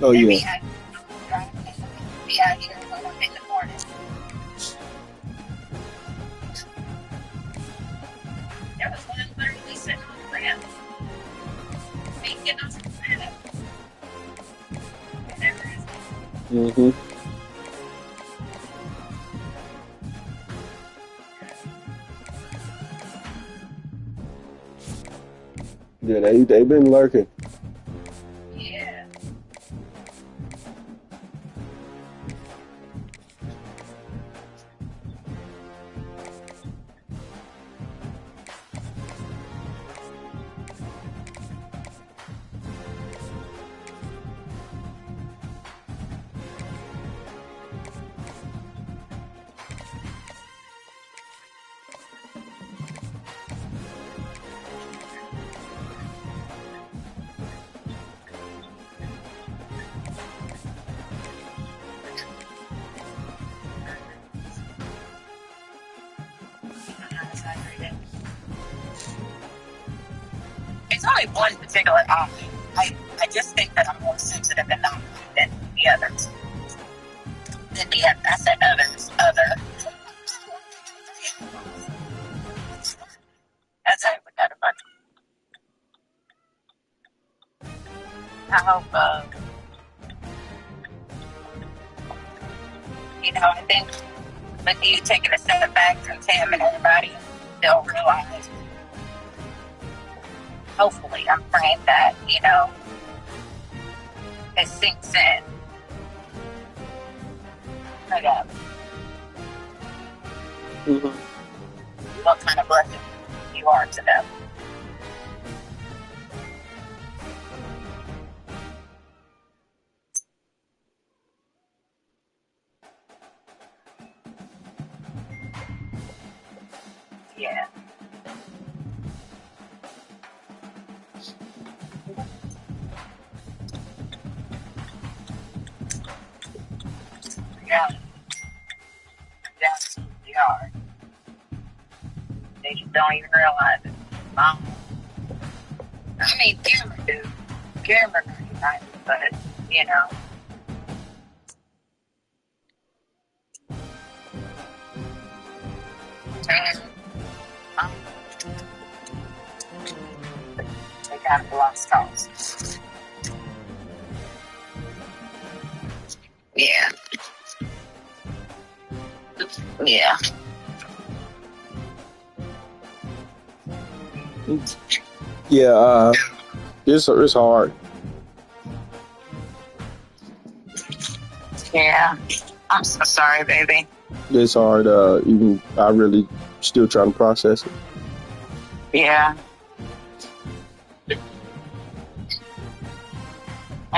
Oh and yeah. be out, be out here in the morning. There was one literally sitting on the ground, speaking on the planet. And there is, Hmm. Yeah, they been lurking. yeah. I'm not exaggerating. It's only one particular option. I just think that I'm more sensitive and not than the others. Than the I said others. Other. That's how I put that about. I hope I think with you taking a step back from Tim and everybody, they'll realize. Hopefully, I'm praying that it sinks in. Like, Hmm. what kind of blessing you are to them. Yeah. Yeah. Yes, they are. They just don't even realize it. Mom. I mean, Cameron do. Cameron recognizes, but you know, and, um, they got a lost cause. Yeah. Yeah. Yeah, it's hard. Yeah. I'm so sorry, baby. It's hard. Even I really still trying to process it. Yeah. It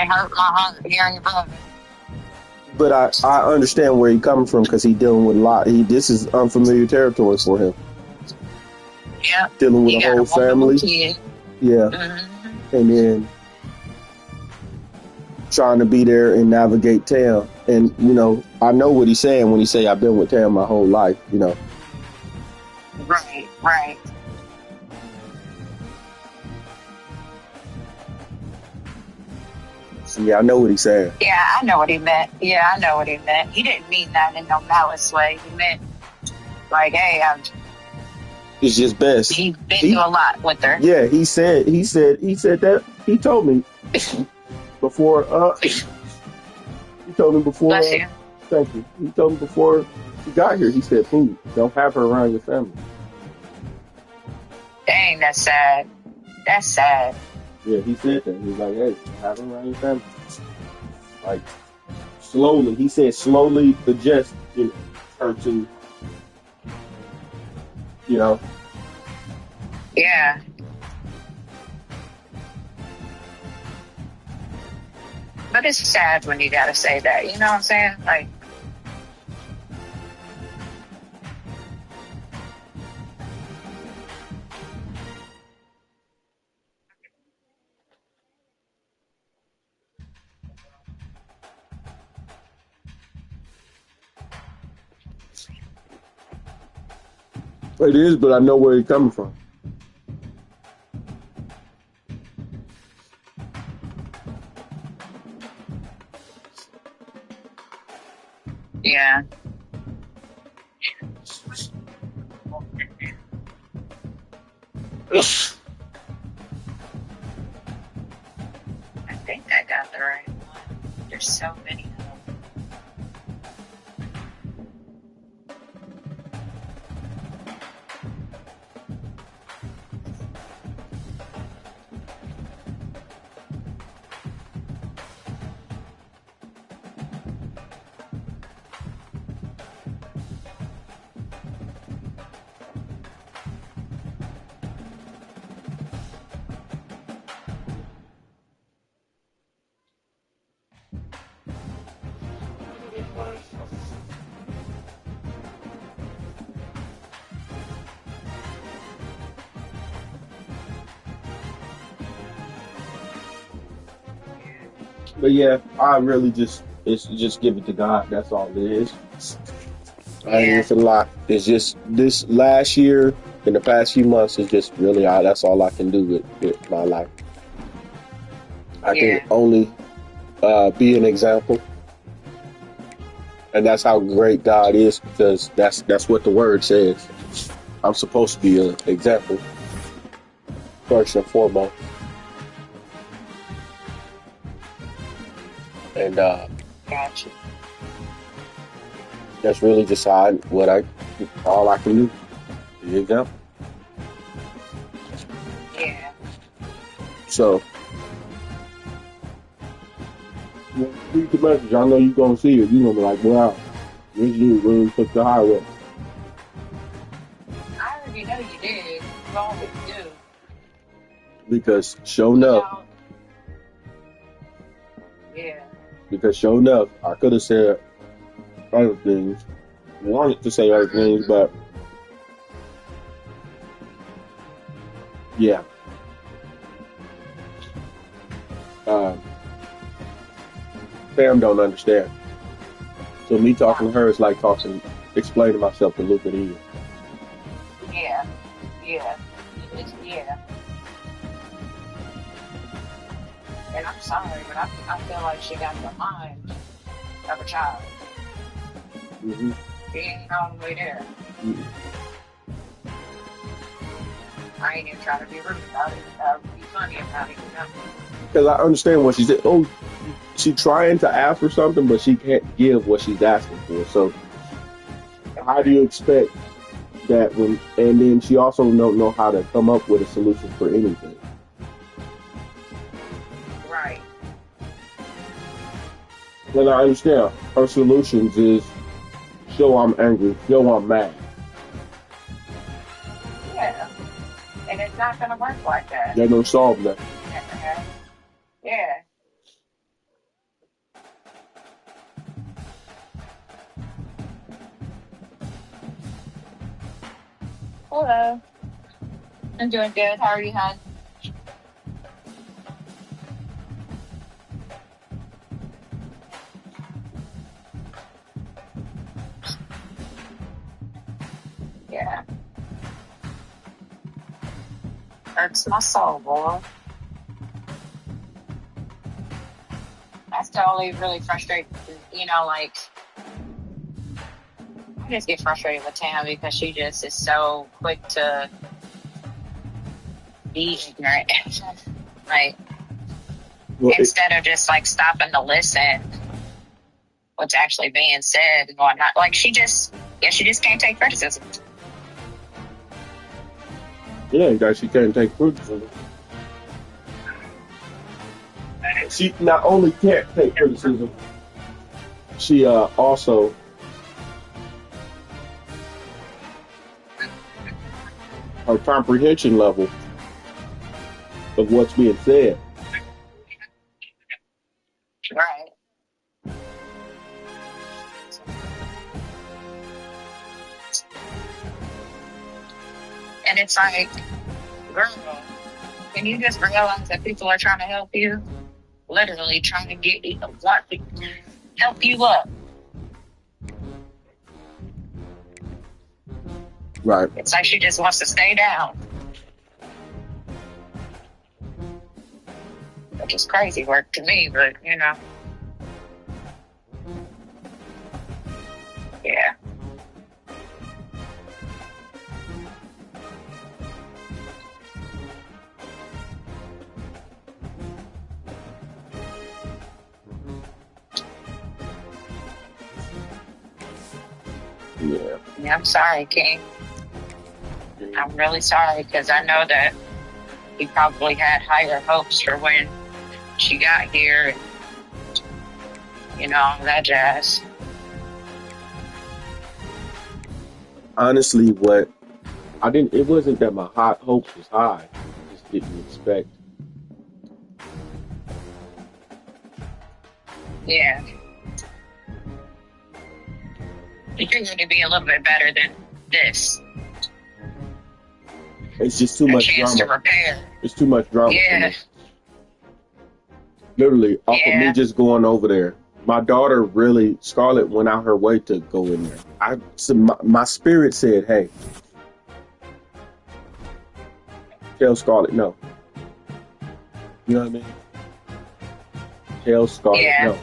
hurt my heart hearing about it. But I understand where he's coming from because he's dealing with a lot. This is unfamiliar territory for him. Yeah. Dealing with You a got whole a wonderful family. kid. Yeah, Mm-hmm. and then trying to be there and navigate Tam. And I know what he's saying when he say I've been with Tam my whole life. Right, right. So yeah, I know what he's saying. Yeah, I know what he meant. Yeah, I know what he meant. He didn't mean that in no malice way. He meant like, hey, It's just best. he's been through a lot with her. Yeah, he said that he told me before. He told me before. Bless you. Thank you. He told me before he got here. He said, "Please don't have her around your family." Dang, that's sad. That's sad. Yeah, he said that. He was like, "Hey, have her around your family." Like slowly, he said, slowly adjust her to, you know. Yeah. But it's sad when you gotta say that. You know what I'm saying? Like, It is, but I know where he's coming from. Yeah. I think I got the right one. There's so many of them. But yeah, I really it's just give it to God. That's all it is. I ain't Yeah. even a lot. It's just this last year, in the past few months, is just really all. That's all I can do with my life. I can Yeah. only be an example, and that's how great God is, because that's what the word says. I'm supposed to be an example first and foremost, and Gotcha. that's really just all I can do. Be an example. Yeah. So, when you read the message, I know you're gonna see it. You're gonna be like, "Wow, this dude really took the highway." I already know you did. You always do. Because show You enough, know. Yeah. I could have said other things. Wanted to say other things, but yeah. Uh, Pam don't understand. So me talking to her is like explaining myself to Luke and Eve. Yeah. Yeah. Yeah. And I'm sorry, but I feel like she got the mind of a child. Mm-hmm. She ain't all the way there. Mm-hmm. I ain't even trying to be rude about it. Be funny about it, you know? Because I understand what she said. Oh, she's trying to ask for something, but she can't give what she's asking for. So how do you expect that and then she also don't know how to come up with a solution for anything. Right. And I understand her solutions is show I'm angry, show I'm mad. Yeah. And it's not going to work like that. That don't solve that. Yeah. Hello. I'm doing good. How are you, hon? Yeah. Hurts my soul, boy. That's the only really frustrating, like, I just get frustrated with Tam because she just is so quick to be ignorant. Like, Well, instead of just like stopping to listen what's actually being said and whatnot. Like she just can't take criticism. that she can't take criticism. She not only can't take criticism, she also her comprehension level of what's being said. Right. And it's like, girl, can you just realize that people are trying to help you? Literally trying to want to help you up. Right. It's like she just wants to stay down. Which is crazy work to me, but Yeah. Yeah, I'm sorry, King. I'm really sorry because I know that he probably had higher hopes for when she got here and, all that jazz. Honestly, it wasn't that my high hopes was high. I just didn't expect. Yeah. You think it would be a little bit better than this. It's just too A much chance to drama. repair. It's too much drama for Yeah. me. Literally, off of me Yeah. just going over there. My daughter really, Scarlett went out her way to go in there. My spirit said, "Hey, tell Scarlett no." You know what I mean? Tell Scarlett Yeah. no.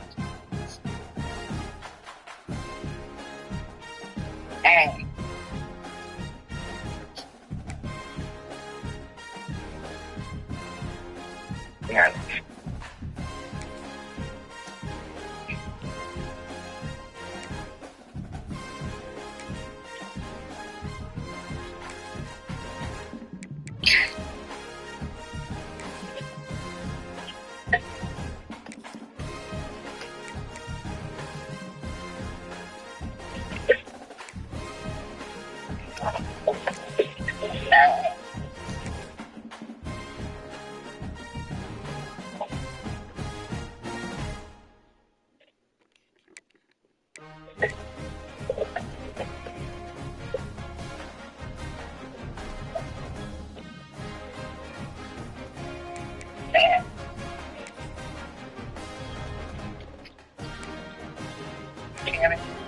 Hey. Yeah.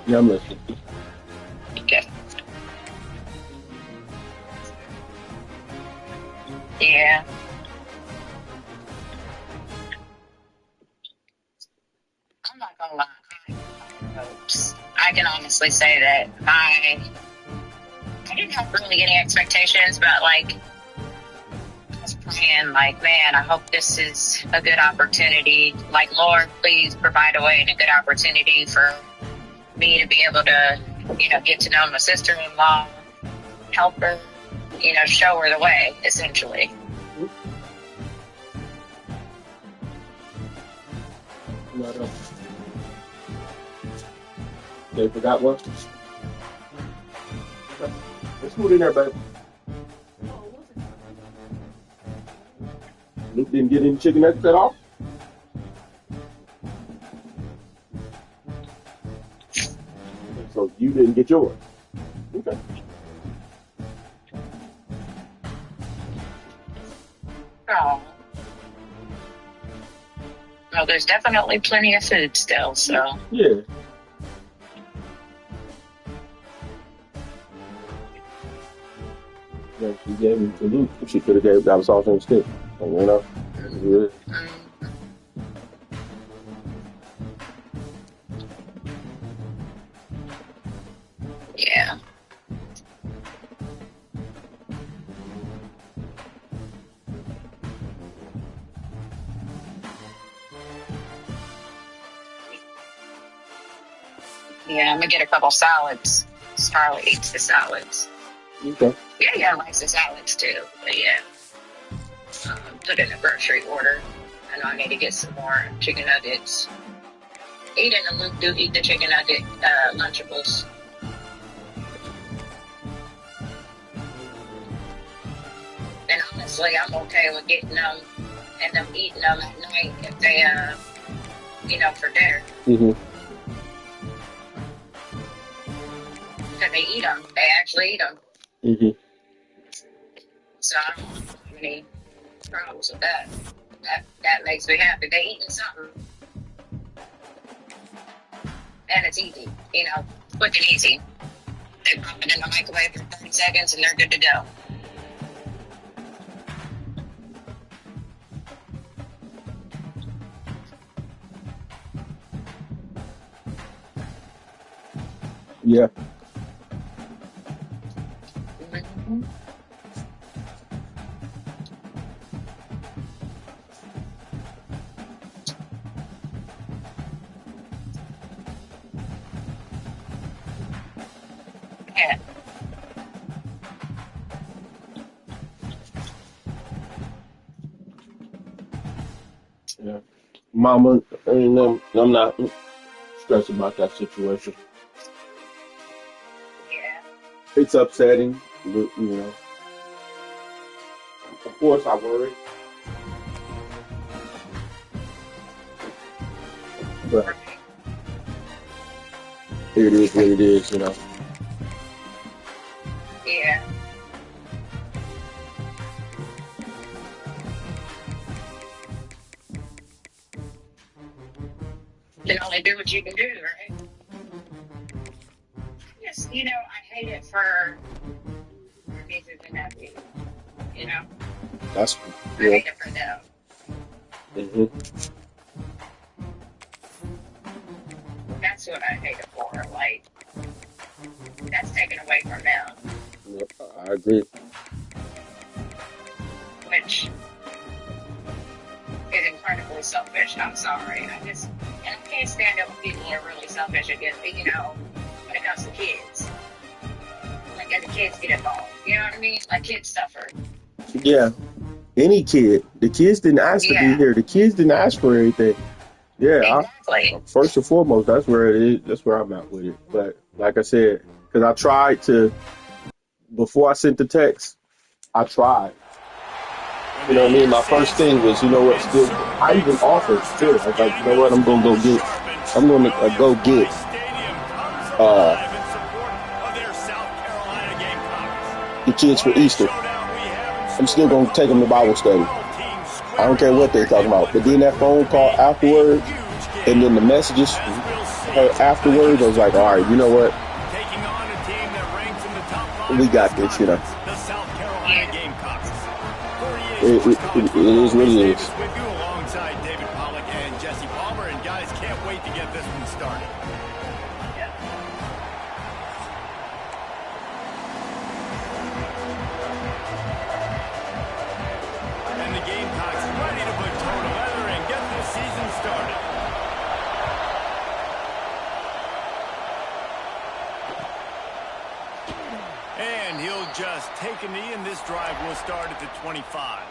Yeah, I'm listening. Okay. Yeah. I'm not gonna lie. I can honestly say that I didn't have really any expectations, but like I was praying, like, man, I hope this is a good opportunity. Like, Lord, please provide a way and a good opportunity for me to be able to, get to know my sister-in-law, help her, show her the way, essentially. No. They forgot what? There's food in there, babe. Luke didn't get any chicken nuggets at all? So you didn't get yours. Okay. Oh. Well, there's definitely plenty of food still, so. Yeah. Yeah, she gave me to Luke. She could have gave that was all on stick. Yeah. Yeah. Yeah, I'm gonna get a couple salads. Scarlett eats the salads. Okay. Yeah, likes the salads too. But yeah, put in a grocery order. I know I need to get some more chicken nuggets. Aiden and Luke do eat the chicken nugget Lunchables. And honestly, I'm okay with getting them and them eating them at night if they, for dinner. Mm-hmm. Because they eat them. They actually eat them. Mm-hmm. So I don't have any problems with that. That makes me happy. They eating something. And it's easy. Quick and easy. They pop it in the microwave for 30 seconds and they're good to go. Yeah. Mm-hmm. Yeah. Mama, and I'm not stressed about that situation. Yeah. It's upsetting, but, Of course, I worry, but it is what it is. Yeah. You can only do what you can do, right? Yes, I hate it for our nieces and nephews. You know, That's I yeah. hate it for them. hmm That's what I hate it for. Like, that's taken away from them, Yep, I agree. which is incredibly selfish. I'm sorry. And I can't stand it when people are really selfish against, when it comes to kids. Like, and the kids get involved. You know what I mean? Like, kids suffer. Yeah, any kid. The kids didn't ask to be Yeah, here. The kids didn't ask for anything. Yeah, exactly. first and foremost, that's where it is. That's where I'm at with it. But like I said, because I tried to before I sent the text, I tried. You know what I mean? My first thing was, you know what? Still, I even offered. Still, I was like, you know what? I'm going to go get uh the kids for Easter. I'm still going to take them to Bible study. I don't care what they're talking about. But then that phone call afterwards, and then the messages afterwards, I was like, all right, you know what? We got this. Yeah. It is what it is. And the Gamecocks ready to put toe together and get this season started. And he'll just take a knee, and this drive will start at the 25.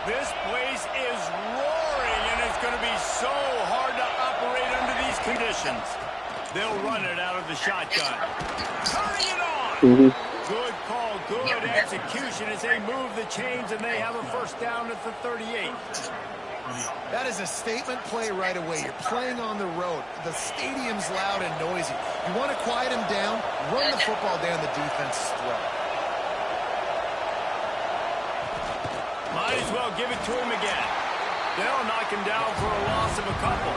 This place is roaring, and it's going to be so hard to operate under these conditions. They'll run it out of the shotgun. Turning it on. Good call, good execution as they move the chains, and they have a first down at the 38. That is a statement play right away. You're playing on the road. The stadium's loud and noisy. You want to quiet them down, run the football down the defense's throat. Might as well give it to him again. They'll knock him down for a loss of a couple.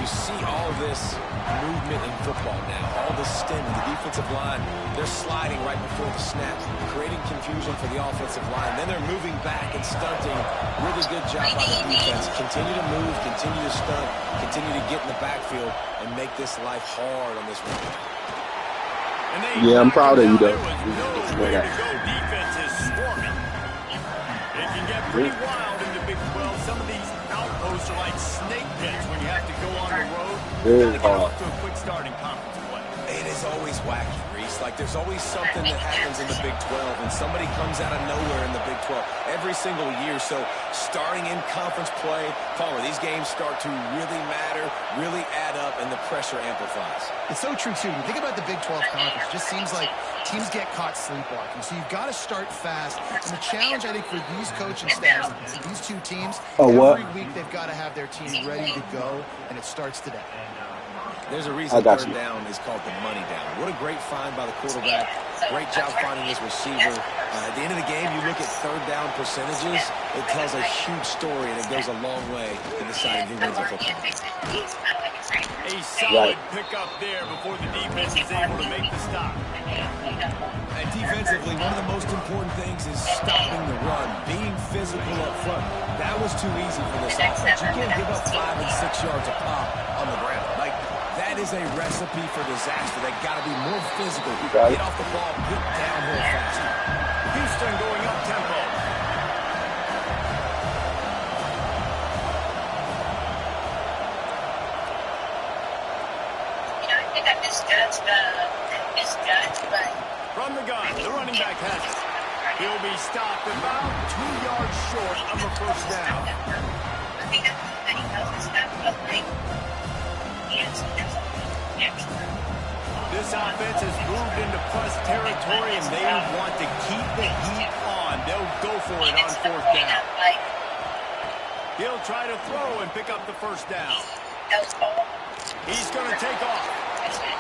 You see all this movement in football now. All the stem of the defensive line. They're sliding right before the snap, creating confusion for the offensive line. Then they're moving back and stunting. Really good job by the defense. Continue to move, continue to stunt, continue to get in the backfield, and make this life hard on this one. Yeah, I'm proud of you, though. Nowhere to go. Defense is swarming. It can get pretty wild in the Big 12. Some of these outposts are like snake pits when you have to go on the road. You got to get off to a quick start in conference play. It is always wacky, Reese. Like, there's always something that happens in the Big 12, and somebody comes out of nowhere in the Big 12 every single year. So starting in conference play, Palmer, these games start to really matter, really add up, and the pressure amplifies. It's so true, too. You think about the Big 12 conference, it just seems like teams get caught sleepwalking. So you've got to start fast. And the challenge, I think, for these coaching staffs, these two teams, every week they've got to have their team ready to go, and it starts today. There's a reason third down is called the money down. What a great find by the quarterback. Great job finding his receiver. At the end of the game, you look at third down percentages. It tells a huge story, and it goes a long way in deciding who wins a football. A solid pickup there before the defense is able to make the stop. And defensively, one of the most important things is stopping the run, being physical up front. That was too easy for this offense. You can't give up 5 and 6 yards a pop on the ground. Like, that is a recipe for disaster. They got to be more physical. Get off the ball, get downhill faster. Houston going up tempo. I think I From the gun, the running back has it. He'll be stopped about 2 yards short of a first down. This offense has moved into plus territory, and they want to keep the heat on. They'll go for it on fourth down. He'll try to throw and pick up the first down. He's going to take off.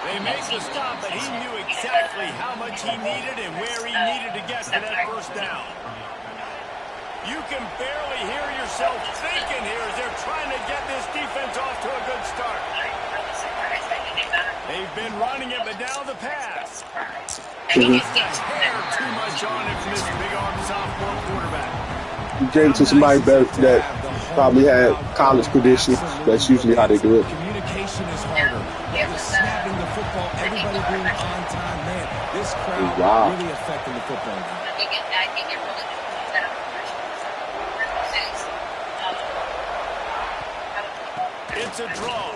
They make the stop, but he knew exactly how much he needed and where he needed to get to that first down. You can barely hear yourself thinking here as they're trying to get this defense off to a good start. They've been running it, but now the pass. Just a hair too much on it from this big-arm sophomore quarterback. Gave to somebody better that probably had college credentials. That's usually how they do it. Communication is harder. Snapping the football, everybody being on time, man. This crowd really affecting the football game. It's a draw.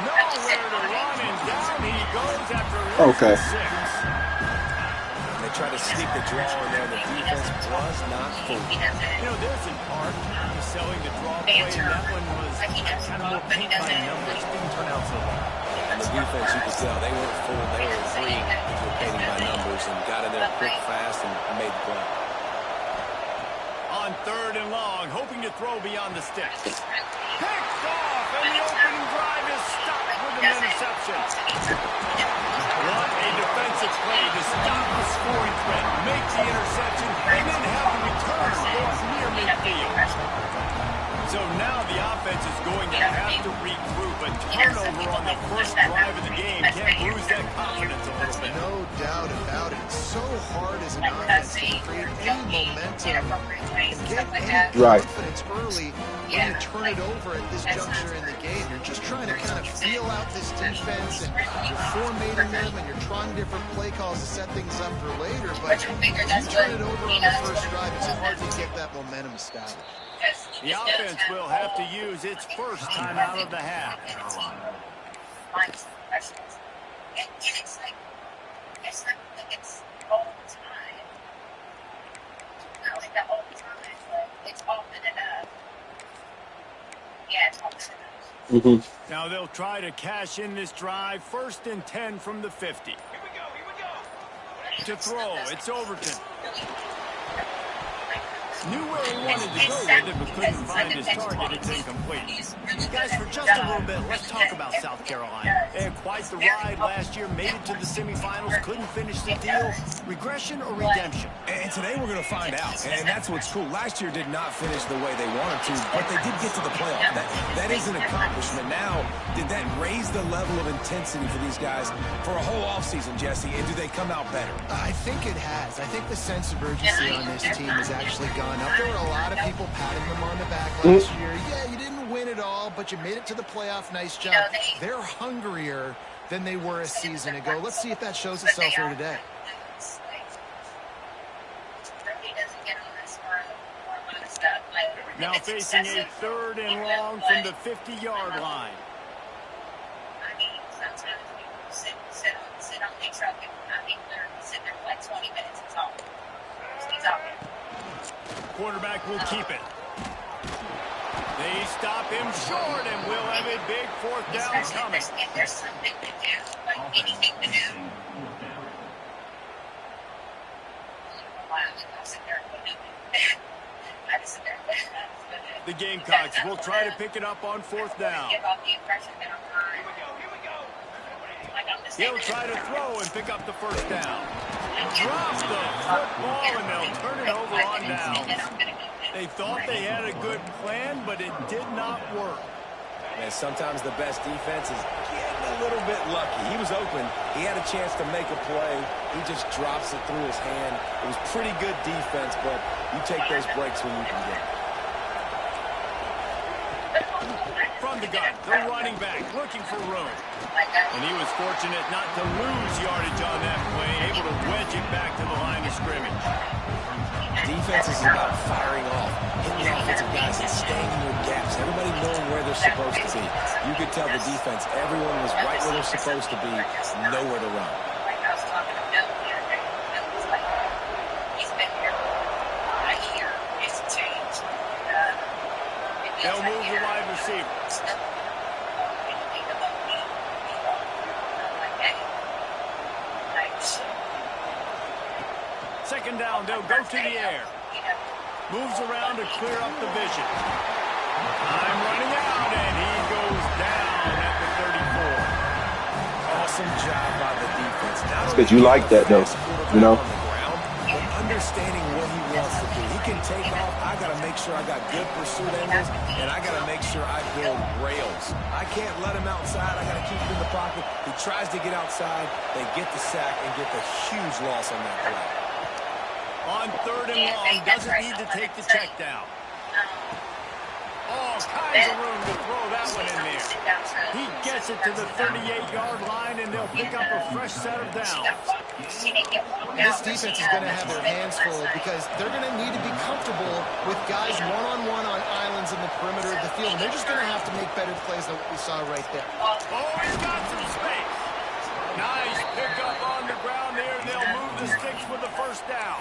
Nowhere to run, and down he goes after 6. They try to sneak the draw in there, and the defense was not fooled. You know, there's an art to selling the draw play, and that one was kind of more paint by numbers. Didn't turn out so well. And the defense, you could tell, they weren't fooled. They were agreeing to painting by numbers and got in there quick, fast, and made the play. On 3rd and long, hoping to throw beyond the sticks. Picked off, and the opening drive is stopped with an interception. What a defensive play to stop the scoring threat, make the interception, and then have the return go near midfield. So now the offense is going to have to regroup. A turnover on the first drive of the game can't lose that confidence a little bit. No doubt about it. It's so hard as an offense to create any momentum and get any confidence early when you turn it over at this juncture in the game. You're just trying to kind of feel out this defense, and you're formatting them, and you're trying different play calls to set things up for later. But if you turn it over on the first drive, it's hard to get that momentum established. The offense will have to use its first time out of the half. Now they'll try to cash in this drive. 1st and 10 from the 50. Here we go. To throw, it's Overton. Knew where he wanted to go with it, but couldn't find his target. It's incomplete. Guys, for just a little bit, let's talk about South Carolina. They had quite the ride last year, made it to the semifinals, couldn't finish the deal. Regression or redemption? And today we're going to find out. And that's what's cool. Last year did not finish the way they wanted to, but they did get to the playoff. That is an accomplishment. Now, did that raise the level of intensity for these guys for a whole offseason, Jesse? And do they come out better? I think it has. I think the sense of urgency on this team has actually gone up. There were a lot of people patting them on the back last year. Yeah, you didn't win it all, but you made it to the playoff. Nice job. They're hungrier than they were a season ago. Let's see if that shows itself here today. Now facing a 3rd and long from the 50-yard line. I mean, sometimes people sit on the truck and literally sit there for like 20 minutes. It's all. He's out there. Quarterback will keep it. They stop him short, and we'll have a big 4th down coming. If there's something to do, like anything to do. The Gamecocks will try to pick it up on 4th down. He'll try to throw and pick up the first down. Drop the football, and they'll turn it over on downs. They thought they had a good plan, but it did not work. And sometimes the best defense is getting a little bit lucky. He was open. He had a chance to make a play. He just drops it through his hand. It was pretty good defense, but you take those breaks when you can get it. From the gun. The running back looking for room. And he was fortunate not to lose yardage on that play, able to wedge it back to the line of scrimmage. Defense is about firing off, hitting the offensive guys and staying in your gaps. Everybody knowing where they're supposed to be. You could tell the defense, everyone was right where they're supposed to be, nowhere to run. They'll move the wide receiver. Second down, they'll go to the air. Moves around to clear up the vision. Time running out, and he goes down at the 34. Awesome job by the defense. It's because you like that, though, you know? Understanding what he wants to do. He can take off. I got to make sure I got good pursuit angles, and I got to make sure I build rails. I can't let him outside. I got to keep him in the pocket. He tries to get outside. They get the sack and get the huge loss on that play. On third and long, doesn't need to take the check down. All kinds of room to throw that one in there. He gets it to the 38-yard line, and they'll pick up a fresh set of downs. This defense is going to have their hands full because they're going to need to be comfortable with guys one-on-one on islands in the perimeter of the field. And they're just going to have to make better plays than what we saw right there. Oh, he's got some space. Nice pickup on the ground there. They'll move the sticks with the first down.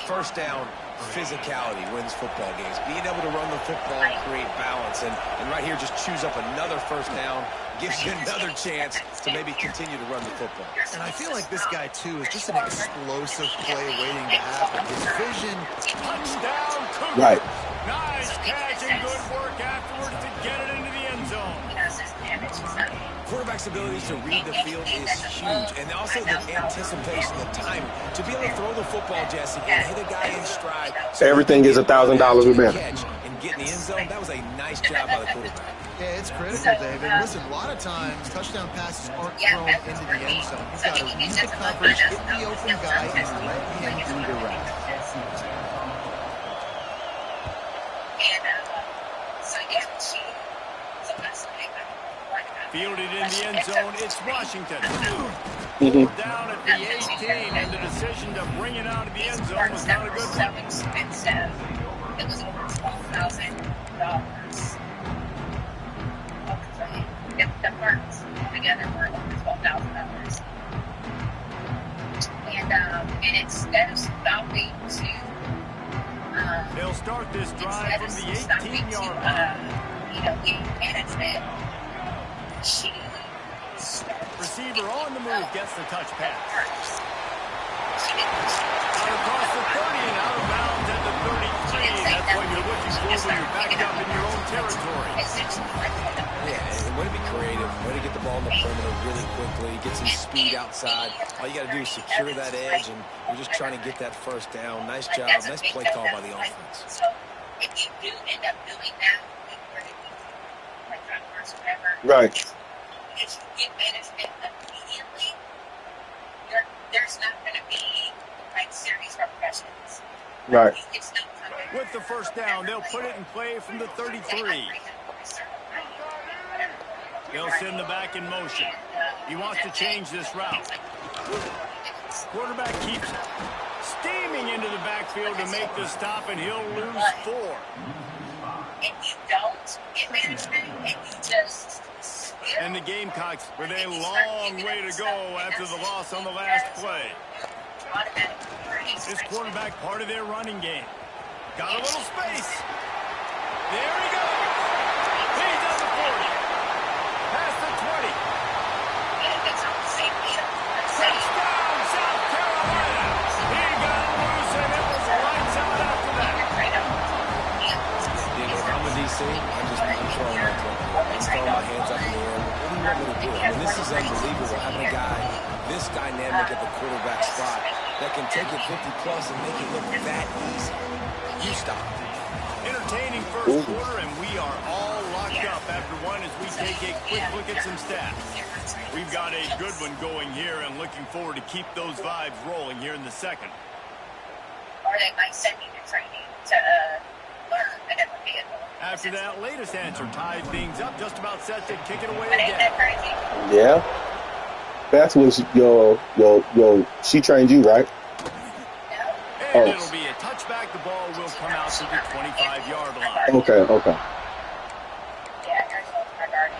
First down, physicality wins football games. Being able to run the football and create balance. And right here, just choose up another first down. Gives you another chance to maybe continue to run the football. And I feel like this guy, too, is just an explosive play waiting to happen. His vision. Touchdown, Cougars. Right. Nice catch and good work afterwards to get it into the end zone. Quarterback's ability to read the field is huge. And also the anticipation, the timing. To be able to throw the football, Jesse, and hit a guy in stride. So everything is $1,000 with them. And get in the end zone, that was a nice job by the quarterback. Yeah, it's critical, David. Listen, a lot of times, touchdown passes aren't thrown into the end zone. You've got to read the coverage, hit the open guy, and let him do the rest. Fielded in the end zone, it's Washington. Down at the 18, and the decision to bring it out of the end zone was not a good one. It was over $12,000. The parts together were over $12,000. And instead of stopping to they'll start this drive from the 18-yard line. Game management. Receiver on the move gets the touch pass. Out across the 30 and out of bounds at the 33. That's what you're looking for when you're backed up in your own territory. Yeah, and way to be creative, way to get the ball in the perimeter really quickly, get some speed outside. All you got to do is secure that edge, and you're just trying to get that first down. Nice job, nice play call by the offense. So if you do end up doing that, Right. If you get management immediately, there's not going to be serious repercussions. Right. With the first down, they'll put it in play from the 33. They'll send the back in motion. He wants to change this route. Quarterback keeps steaming into the backfield to make the stop, and he'll lose 4. If you don't get management and you just... And the Gamecocks with a long way to go after the loss on the last play. This quarterback part of their running game. Got a little space. There he goes. He's on the 40. Past the 20. Touchdown, South Carolina. He got loose and it was lights out after that. If I'm a DC, I'm throwing my hands up in the air. What do you want me to do? I mean, this is unbelievable, having a guy this dynamic at the quarterback spot that can take it 50-plus and make it look that easy. You stop. Entertaining first quarter, and we are all locked up after one as we take a quick look at some stats. We've got a good one going here and looking forward to keep those vibes rolling here in the second. Or they might send you to training to learn a different vehicle. After that latest answer tied things up, just about set to kick it away again. Yeah. That's when she trained you, right? And it'll be a touchback. The ball will come out to the 25-yard line. Okay. Yeah, her guardian.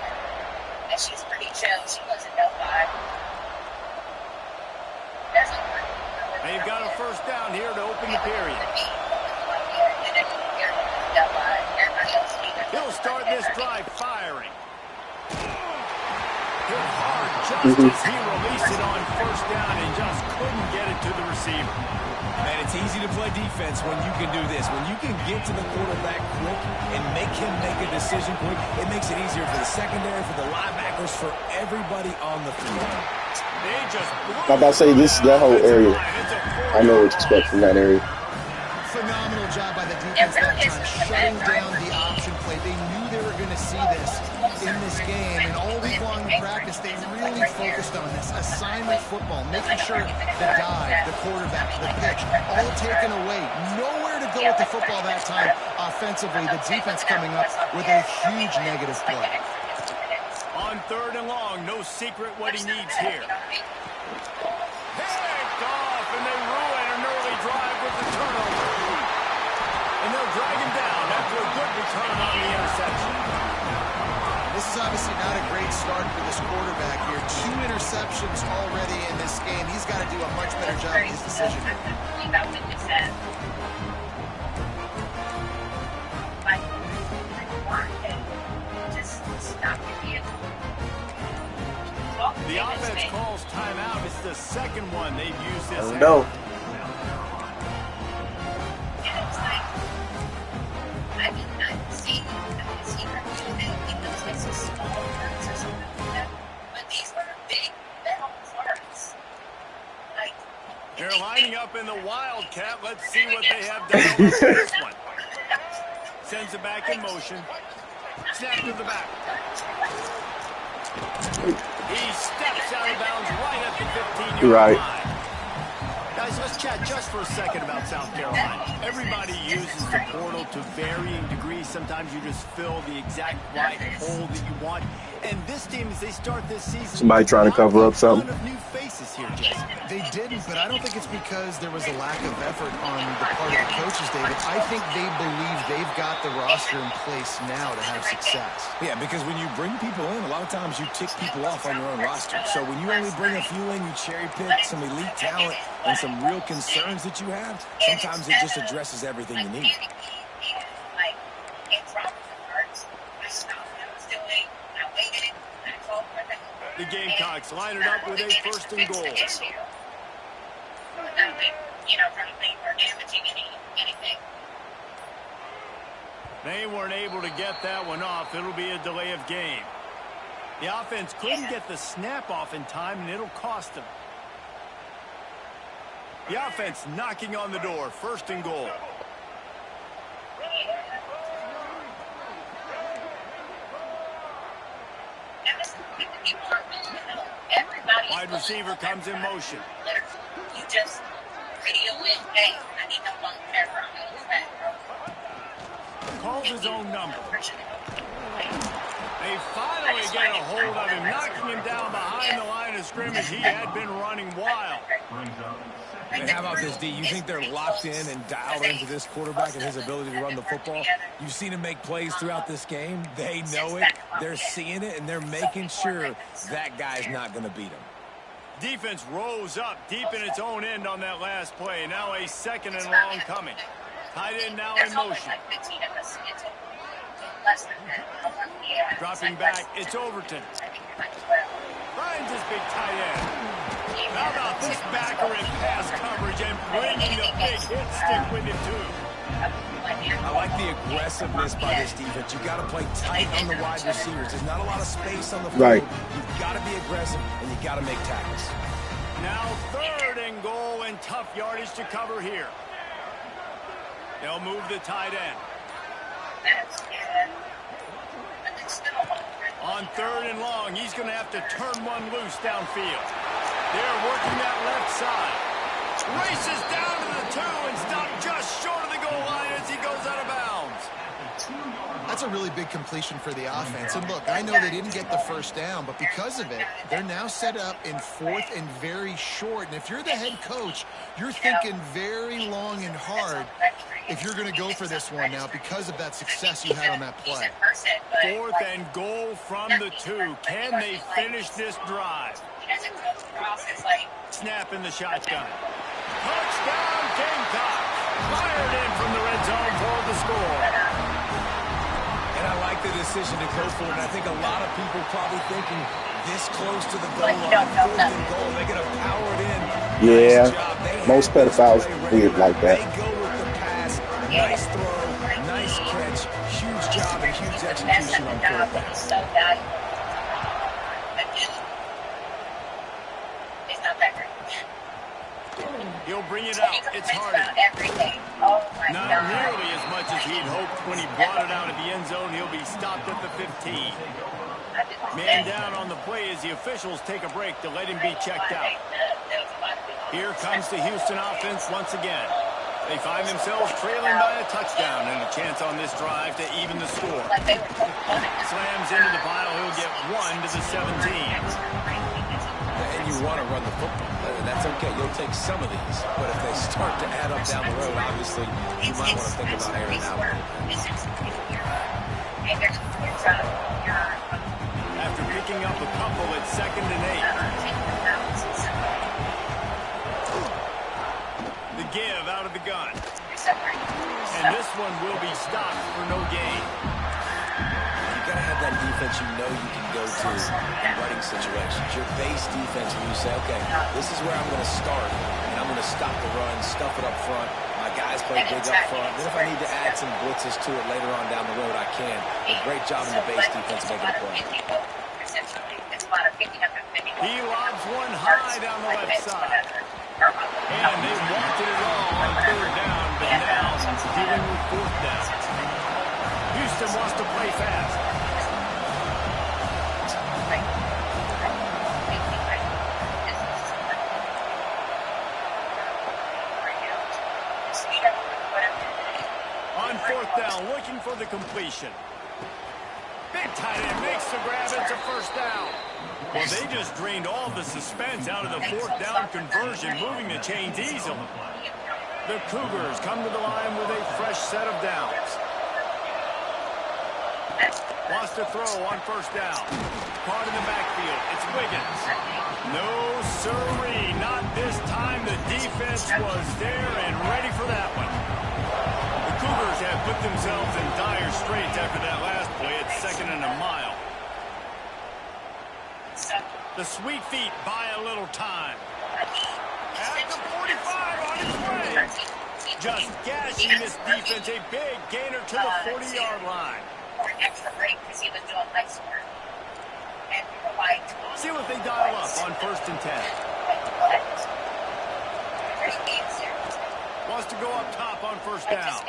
And she's pretty chill. She wasn't no five. They've got a first down here to open the period. He'll start this drive firing. Hit hard just as he released it on first down and just couldn't get it to the receiver. And it's easy to play defense when you can do this. When you can get to the quarterback quick and make him make a decision quick, it makes it easier for the secondary, for the linebackers, for everybody on the field. I'm about to say that whole area. I know what to expect from that area. Phenomenal job by the defense that time, shutting down the option play. They knew they were going to see this in this game, and all week long in practice, they really focused on this assignment football, making sure the dive, the quarterback, the pitch, all taken away. Nowhere to go with the football that time offensively. The defense coming up with a huge negative play. On third and long, no secret what he needs here. Picked off, and they ruin an early drive with the turnover. And they'll drag him down after a good return on the interception. This is obviously not a great start for this quarterback here. 2 interceptions already in this game. He's got to do a much better job of his decision. The offense calls timeout. It's the second one they've used this. I don't know. They're lining up in the Wildcat. Let's see what they have done with this one. Sends it back in motion. Snap to the back. He steps out of bounds right at the 15-yard line. Guys, let's chat just for a second about South Carolina. Everybody uses the portal to varying degrees. Sometimes you just fill the exact right hole that you want. And this team, as they start this season, Somebody trying to cover up something. A ton of new faces here, Jesse. They didn't, but I don't think it's because there was a lack of effort on the part of the coaches, David. I think they believe they've got the roster in place now to have success. Yeah, because when you bring people in, a lot of times you tick people off on your own roster. So when you only bring a few in, you cherry pick some elite talent and some real concerns that you have, sometimes it just addresses everything you need. The Gamecocks line it up with a first and goal. They weren't able to get that one off. It'll be a delay of game. The offense couldn't get the snap off in time, and it'll cost them. The offense knocking on the door. First and goal. Wide receiver comes in motion. You just radio it. Hey, I need no long camera. Calls his own number. They finally get a hold of him, knocking him down behind the line of scrimmage. He had been running wild. And how about this, D? You think they're locked in and dialed into this quarterback and his ability to run the football? You've seen him make plays throughout this game. They know it. They're seeing it, and they're making sure that guy's not going to beat him. Defense rose up deep in its own end on that last play. Now a second and long coming. Tight end now in motion. Dropping back, it's Overton. Finds his big tight end. How about this backer in pass coverage and bringing the big hit stick with him too? I like the aggressiveness by this defense. You've got to play tight on the wide receivers. There's not a lot of space on the field. Right. You've got to be aggressive, and you've got to make tackles. Now third and goal and tough yardage to cover here. They'll move the tight end. On third and long, he's going to have to turn one loose downfield. They're working that left side. Races down to the 2 and stopped just short of the goal line as he goes out of bounds. That's a really big completion for the offense. And look, I know they didn't get the first down, but because of it, they're now set up in 4th and very short. And if you're the head coach, you're thinking very long and hard if you're going to go for this one now because of that success you had on that play. 4th and goal from the 2. Can they finish this drive? Snap in the shotgun. Touchdown, Gamecocks. Fired in from the red zone for the score. And I like the decision to go for it. And I think a lot of people probably thinking this close to the goal line, 4th and goal, they're going to power it in. Yeah, Nice most pedophiles weird like that. They go with the pass. Nice throw, nice catch, huge job and huge execution on 4th down. He'll bring it out. It's Hardy. Not nearly as much as he'd hoped when he brought it out of the end zone. He'll be stopped at the 15. Man down on the play as the officials take a break to let him be checked out. Here comes the Houston offense once again. They find themselves trailing by a touchdown and a chance on this drive to even the score. Slams into the pile. He'll get 1 to the 17. And you want to run the football. That's okay. You'll take some of these. But if they start to add up down the road, obviously, you might want to think about airing out. After picking up a couple, it's 2nd and 8. The give out of the gun. And this one will be stopped for no gain. You got to have that defense you know you can go to in running situations. Your base defense where you say, okay, this is where I'm going to start, and I'm going to stop the run, stuff it up front. My guys play big up front. Then if I need to add some blitzes to it later on down the road, I can. But great job in the base defense making a play. He lobs one high down the left side. And they wanted it all on 3rd down, but now dealing with 4th down. Houston wants to play fast. On 4th down, looking for the completion. Big tight end makes the grab. It's a 1st down. Well, they just drained all the suspense out of the 4th down conversion, moving the chains easily. The Cougars come to the line with a fresh set of downs. Wants to throw on 1st down. Caught in the backfield. It's Wiggins. No sirree, not this time. The defense was there and ready for that one. The Cougars have put themselves in dire straits after that last play. It's 2nd and a mile. The Sweet Feet buy a little time. At the 45 on his way. Just gashing this defense. A big gainer to the 40-yard line. See what they dial up on 1st and 10. Wants to go up top on 1st down.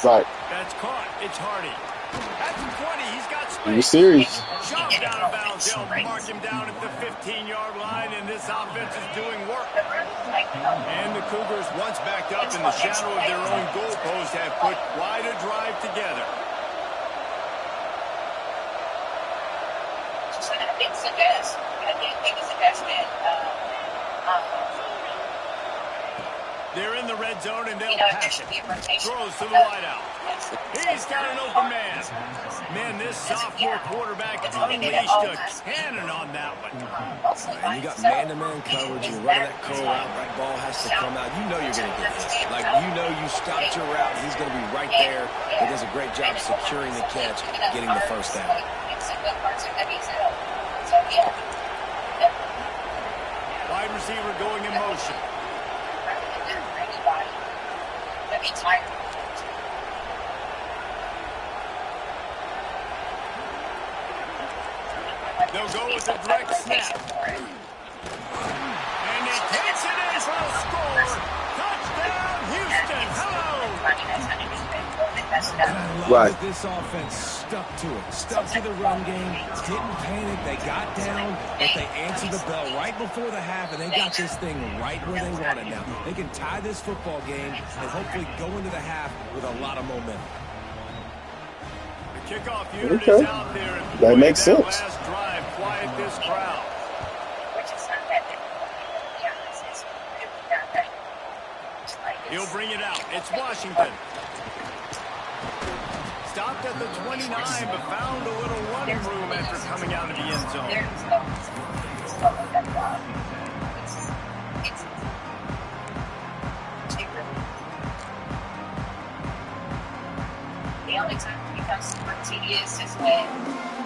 Right. That's caught. It's Hardy. At the 20, he's got space. He was serious. Shoved out of bounds. They'll mark him down at the 15-yard line, and this offense is doing work. And the Cougars, once backed up in the shadow of their own goalpost, have put quite a drive together. They're in the red zone, and they'll pass it. Throws to the wideout. He's got an open man. Man, this sophomore quarterback unleashed a cannon on that one. And you got man-to-man coverage. You're running that curl out. That ball has to come out. You know you're going to get hit. Like, you know you stopped your route. He's going to be right there. He does a great job securing the catch, getting the 1st down. Wide receiver going in motion. They'll go with the direct snap. And he takes it in for a score. Touchdown, Houston. Hello. And I love that this offense stuck to it. Stuck to the run game. Didn't panic. They got down, but they answered the bell right before the half, and they got this thing right where they want it now. They can tie this football game and hopefully go into the half with a lot of momentum. Kickoff unit Okay. is out there. And That makes that sense. last drive quiet this crowd. He'll bring it out. It's Washington. Stopped at the 29, but found a little running room after coming out of the end zone. The only time it becomes super tedious is when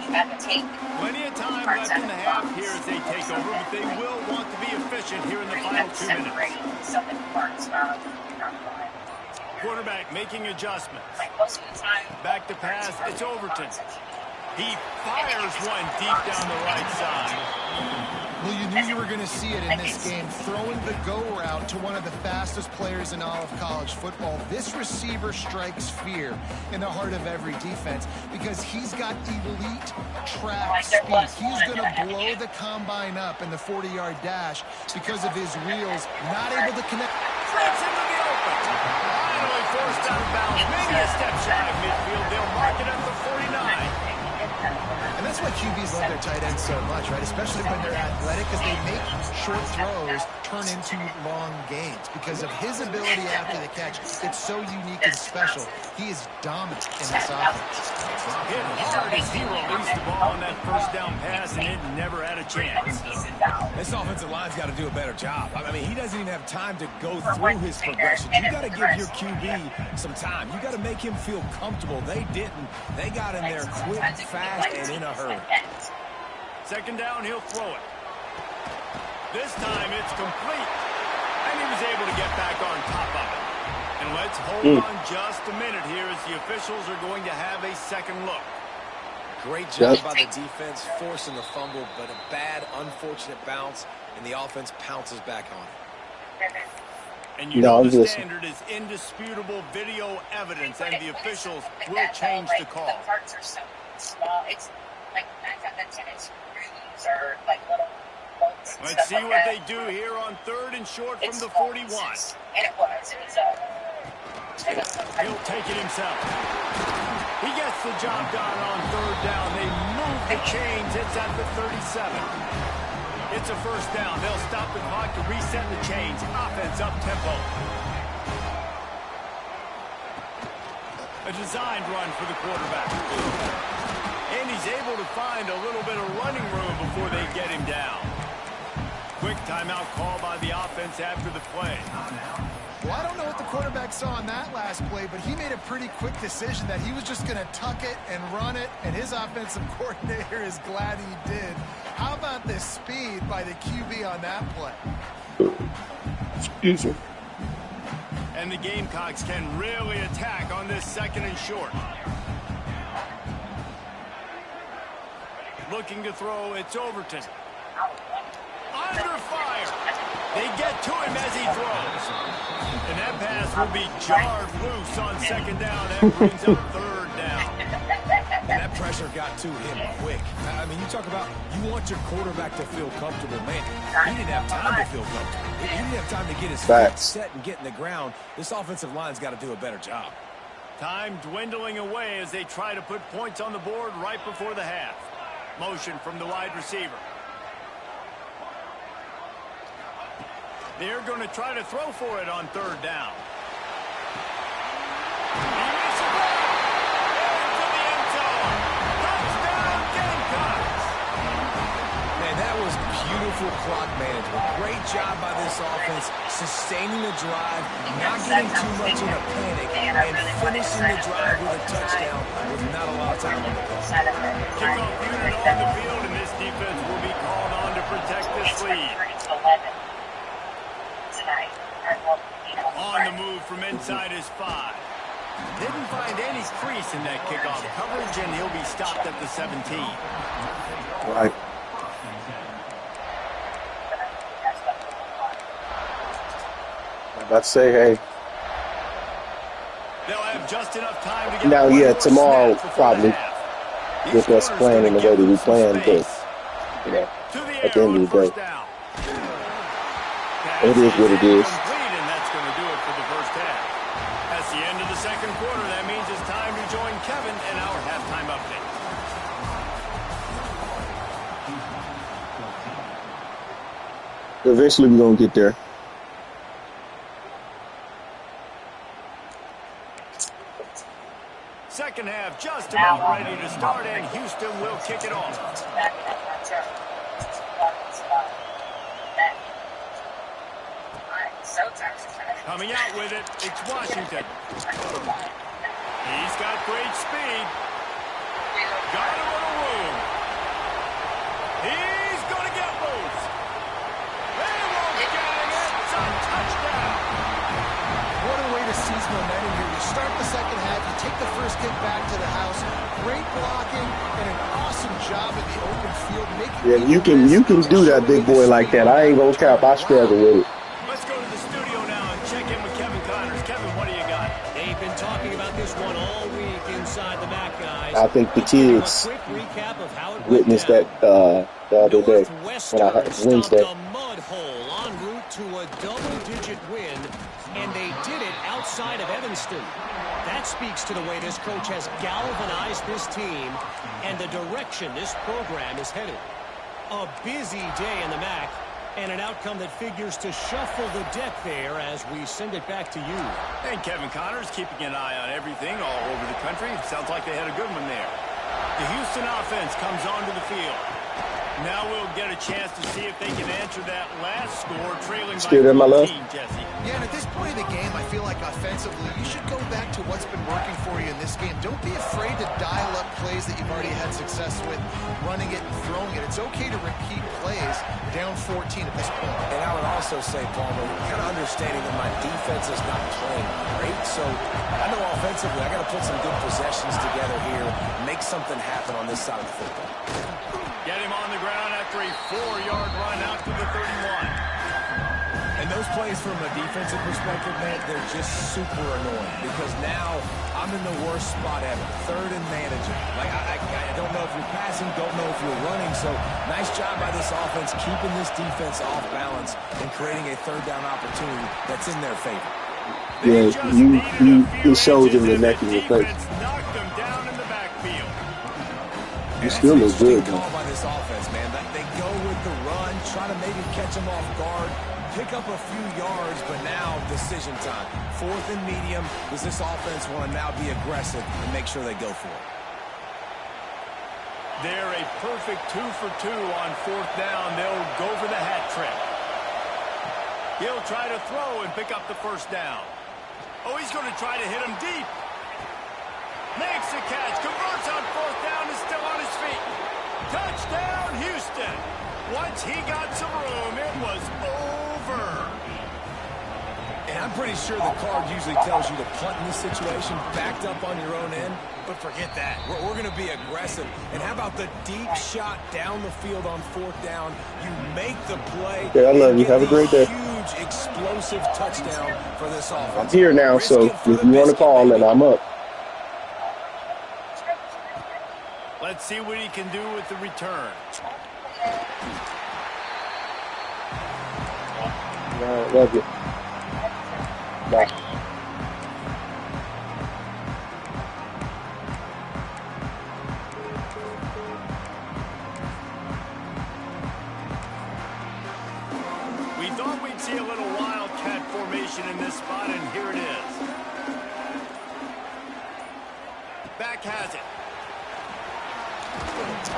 you have to take. Plenty of time left in the half here as they take over, but they will want to be efficient here in the final 2 minutes. Quarterback making adjustments. Back to pass, it's Overton. He fires one deep down the right side. Well, you knew you were going to see it in this game. Throwing the go route to one of the fastest players in all of college football. This receiver strikes fear in the heart of every defense because he's got elite track speed. He's going to blow the combine up in the 40-yard dash because of his wheels, not able to connect. Flips into the open. Finally forced out of bounds. Maybe a step shy of midfield. They'll mark it at the 49. And that's why QBs love their tight ends so much, right? Especially when they're athletic, because they make short throws turn into long gains. Because of his ability after the catch, it's so unique and special. He is dominant in this offense. Hit hard as he released the ball on that first down pass, and it never had a chance. This offensive line's got to do a better job. I mean, he doesn't even have time to go through his progression. You got to give your QB some time. You got to make him feel comfortable. They didn't. They got in there quick, fast, and in a hurry. Second down, he'll throw it. This time it's complete. And he was able to get back on top of it. And let's hold on just a minute here as the officials are going to have a second look. Great job by the defense forcing the fumble, but a bad, unfortunate bounce, and the offense pounces back on it. And you know the standard is indisputable video evidence, and the officials will change the call. The parts are so small. It's like 9 out of 10 is screws or like little bolts. Let's see what they do here on third and short from the 41. And it was. He'll take it himself. He gets the job done on third down. They move the chains. It's at the 37. It's a first down. They'll stop the clock to reset the chains. Offense up tempo. A designed run for the quarterback. And he's able to find a little bit of running room before they get him down. Quick timeout call by the offense after the play. Well, I don't know what the quarterback saw on that last play, but he made a pretty quick decision that he was just going to tuck it and run it, and his offensive coordinator is glad he did. How about the speed by the QB on that play? Excuse me. And the Gamecocks can really attack on this second and short. Looking to throw, it's Overton. Under fire. They get to him as he throws. And that pass will be jarred loose on second down. That brings up third down. And that pressure got to him quick. I mean, you talk about you want your quarterback to feel comfortable. Man, he didn't have time to feel comfortable. He didn't have time to get his feet set and get in the ground. This offensive line's got to do a better job. Time dwindling away as they try to put points on the board right before the half. Motion from the wide receiver. They're going to try to throw for it on third down. He makes a run into the end zone. Touchdown, Gamecocks! Man, that was beautiful clock management. Great job by this offense, sustaining the drive, not getting too much in a panic, and finishing the drive with a touchdown with not a lot of time on the clock. Kickoff unit on the field, and this defense will be called on to protect this lead. On the move from inside his 5. Didn't find any crease in that kickoff coverage, and he'll be stopped at the 17. Right. I'm about to say, hey. They'll have just enough time to get now, yeah, tomorrow probably with us playing in the way that we plan, but you know, at the end of the day, it is what it is. And that's going to do it for the first half. That's the end of the second quarter. That means it's time to join Kevin in our halftime update. Eventually, we're gonna get there. Second half just about ready to start, and Houston will kick it off. Coming out with it, it's Washington. He's got great speed. Got a little room. He's going to get loose. They won't get him. It's a touchdown. What a way to seize momentum here. You start the second half, you take the first kick back to the house. Great blocking and an awesome job in the open field. Yeah, you can do that, big boy, like that. I ain't gonna cap. I struggle with it. Let's go to the studio now and check in with Kevin Connors. Kevin, what do you got? They've been talking about this one all week inside the MAC, guys. I think the kids witnessed that the other day when I had Wednesday. A mud hole en route to a double-digit win, and they did it outside of Evanston. That speaks to the way this coach has galvanized this team and the direction this program is headed. A busy day in the MAC, and an outcome that figures to shuffle the deck there as we send it back to you. And Kevin Connors keeping an eye on everything all over the country. Sounds like they had a good one there. The Houston offense comes onto the field. Now we'll get a chance to see if they can answer that last score, trailing by 14, Jesse. Yeah, and at this point in the game, I feel like offensively, you should go back to what's been working for you in this game. Don't be afraid to dial up plays that you've already had success with, running it and throwing it. It's okay to repeat plays down 14 at this point. And I would also say, Palmer, kind of understanding that my defense is not playing great, so I know offensively I got to put some good possessions together here, make something happen on this side of the football. Get him on the ground after a 4-yard run out to the 31. And those plays from a defensive perspective, man, they're just super annoying because now I'm in the worst spot ever. Third and managing. Like, I don't know if you're passing, don't know if you're running. So nice job by this offense keeping this defense off balance and creating a third down opportunity that's in their favor. Yeah, it shows in the neck of your face. Knocked them down in the backfield. You still look good, though. Call by this offense, man. They go with the run, try to maybe catch them off guard, pick up a few yards, but now decision time. Fourth and medium. Does this offense want to now be aggressive and make sure they go for it? They're a perfect 2 for 2 on fourth down. They'll go for the hat trick. He'll try to throw and pick up the first down. Oh, he's going to try to hit him deep. Makes the catch, converts on fourth down, is still on his feet. Touchdown, Houston. Once he got some room, it was over. And I'm pretty sure the card usually tells you to punt in this situation, backed up on your own end, but forget that. We're going to be aggressive. And how about the deep shot down the field on fourth down? You make the play. Okay, I love you. Have a great day. Huge, explosive touchdown for this offense. I'm here now, so if you want to call, then I'm up. Let's see what he can do with the return. All right, love you. Bye. We thought we'd see a little wildcat formation in this spot, and here it is. Back has it.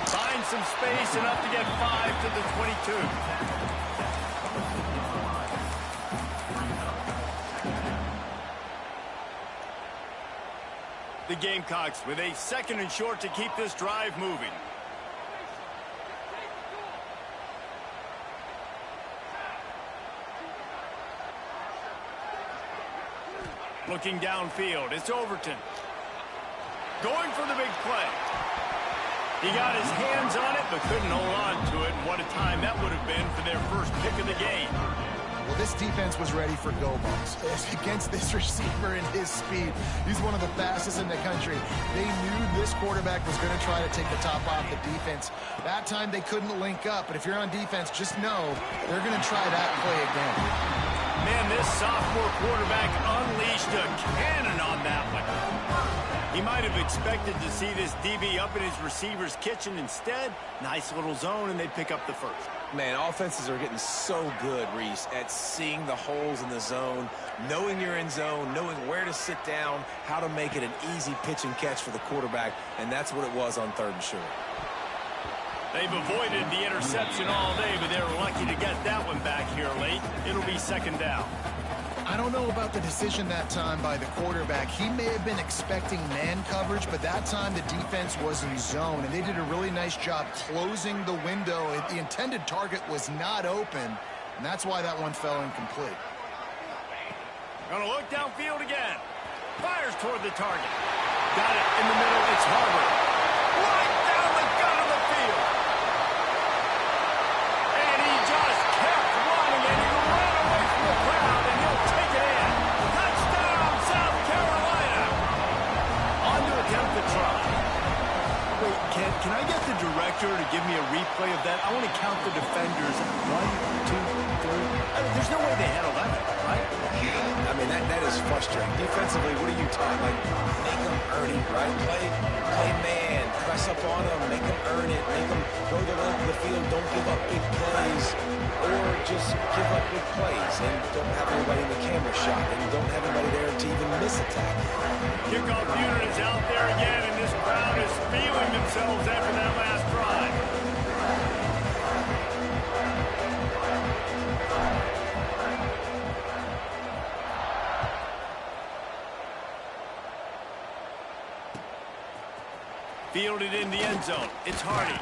Finds some space, enough to get 5 to the 22. The Gamecocks with a 2nd and short to keep this drive moving. Looking downfield, it's Overton. Going for the big play. He got his hands on it, but couldn't hold on to it. And what a time that would have been for their first pick of the game. Well, this defense was ready for go balls. Against this receiver and his speed, he's one of the fastest in the country. They knew this quarterback was going to try to take the top off the defense. That time they couldn't link up, but if you're on defense, just know they're going to try that play again. Man, this sophomore quarterback unleashed a cannon on that one. He might have expected to see this DB up in his receiver's kitchen. Instead, nice little zone, and they pick up the first. Man, offenses are getting so good, Reese, at seeing the holes in the zone, knowing you're in zone, knowing where to sit down, how to make it an easy pitch and catch for the quarterback, and that's what it was on 3rd and short. They've avoided the interception all day, but they were lucky to get that one back here late. It'll be 2nd down. I don't know about the decision that time by the quarterback. He may have been expecting man coverage, but that time the defense was in zone, and they did a really nice job closing the window. The intended target was not open, and that's why that one fell incomplete. Gonna look downfield again. Fires toward the target. Got it in the middle. It's Harvard. Right down the gut of the field. And he just kept running, and he ran away from the crowd, and he'll take it in. Touchdown, South Carolina. On to attempt the try. Wait, can I get the director to give me a replay of that? I want to count the defenders. 1, 2, 3. I mean, there's no way they had 11, right? I mean, that is frustrating. Defensively, what are you taught? Like, make them earn it, right? Play man, press up on them, make them earn it, make them go the length of the field, don't give up big plays, or just give up big plays and don't have anybody in the camera shot and don't have anybody there to even miss a tackle. Kickoff unit is out there again, and this crowd is feeling themselves after that last drive. Fielded in the end zone. It's Hardy.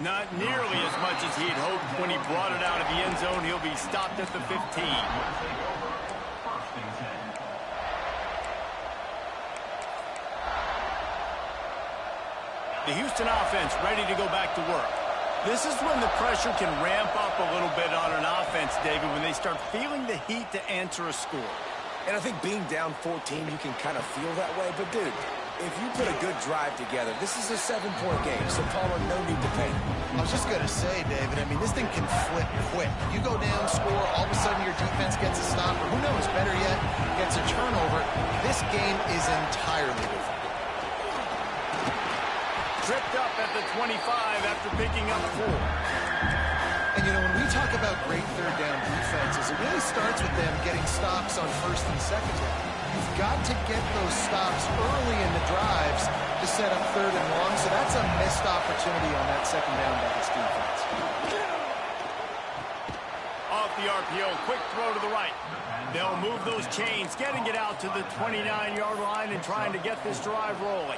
Not nearly as much as he'd hoped when he brought it out of the end zone. He'll be stopped at the 15. The Houston offense ready to go back to work. This is when the pressure can ramp up a little bit on an offense, David, when they start feeling the heat to answer a score. And I think being down 14, you can kind of feel that way. But, dude, if you put a good drive together, this is a 7-point game, so Palmer, no need to panic. I was just going to say, David, I mean, this thing can flip quick. You go down, score, all of a sudden your defense gets a stop, or who knows, better yet, gets a turnover. This game is entirely different. Tripped up at the 25 after picking up 4. And, you know, when we talk about great third down defenses, it really starts with them getting stops on 1st and 2nd down. You've got to get those stops early in the drives to set up 3rd and long, so that's a missed opportunity on that 2nd down by this defense. Off the RPO, quick throw to the right. They'll move those chains, getting it out to the 29-yard line and trying to get this drive rolling.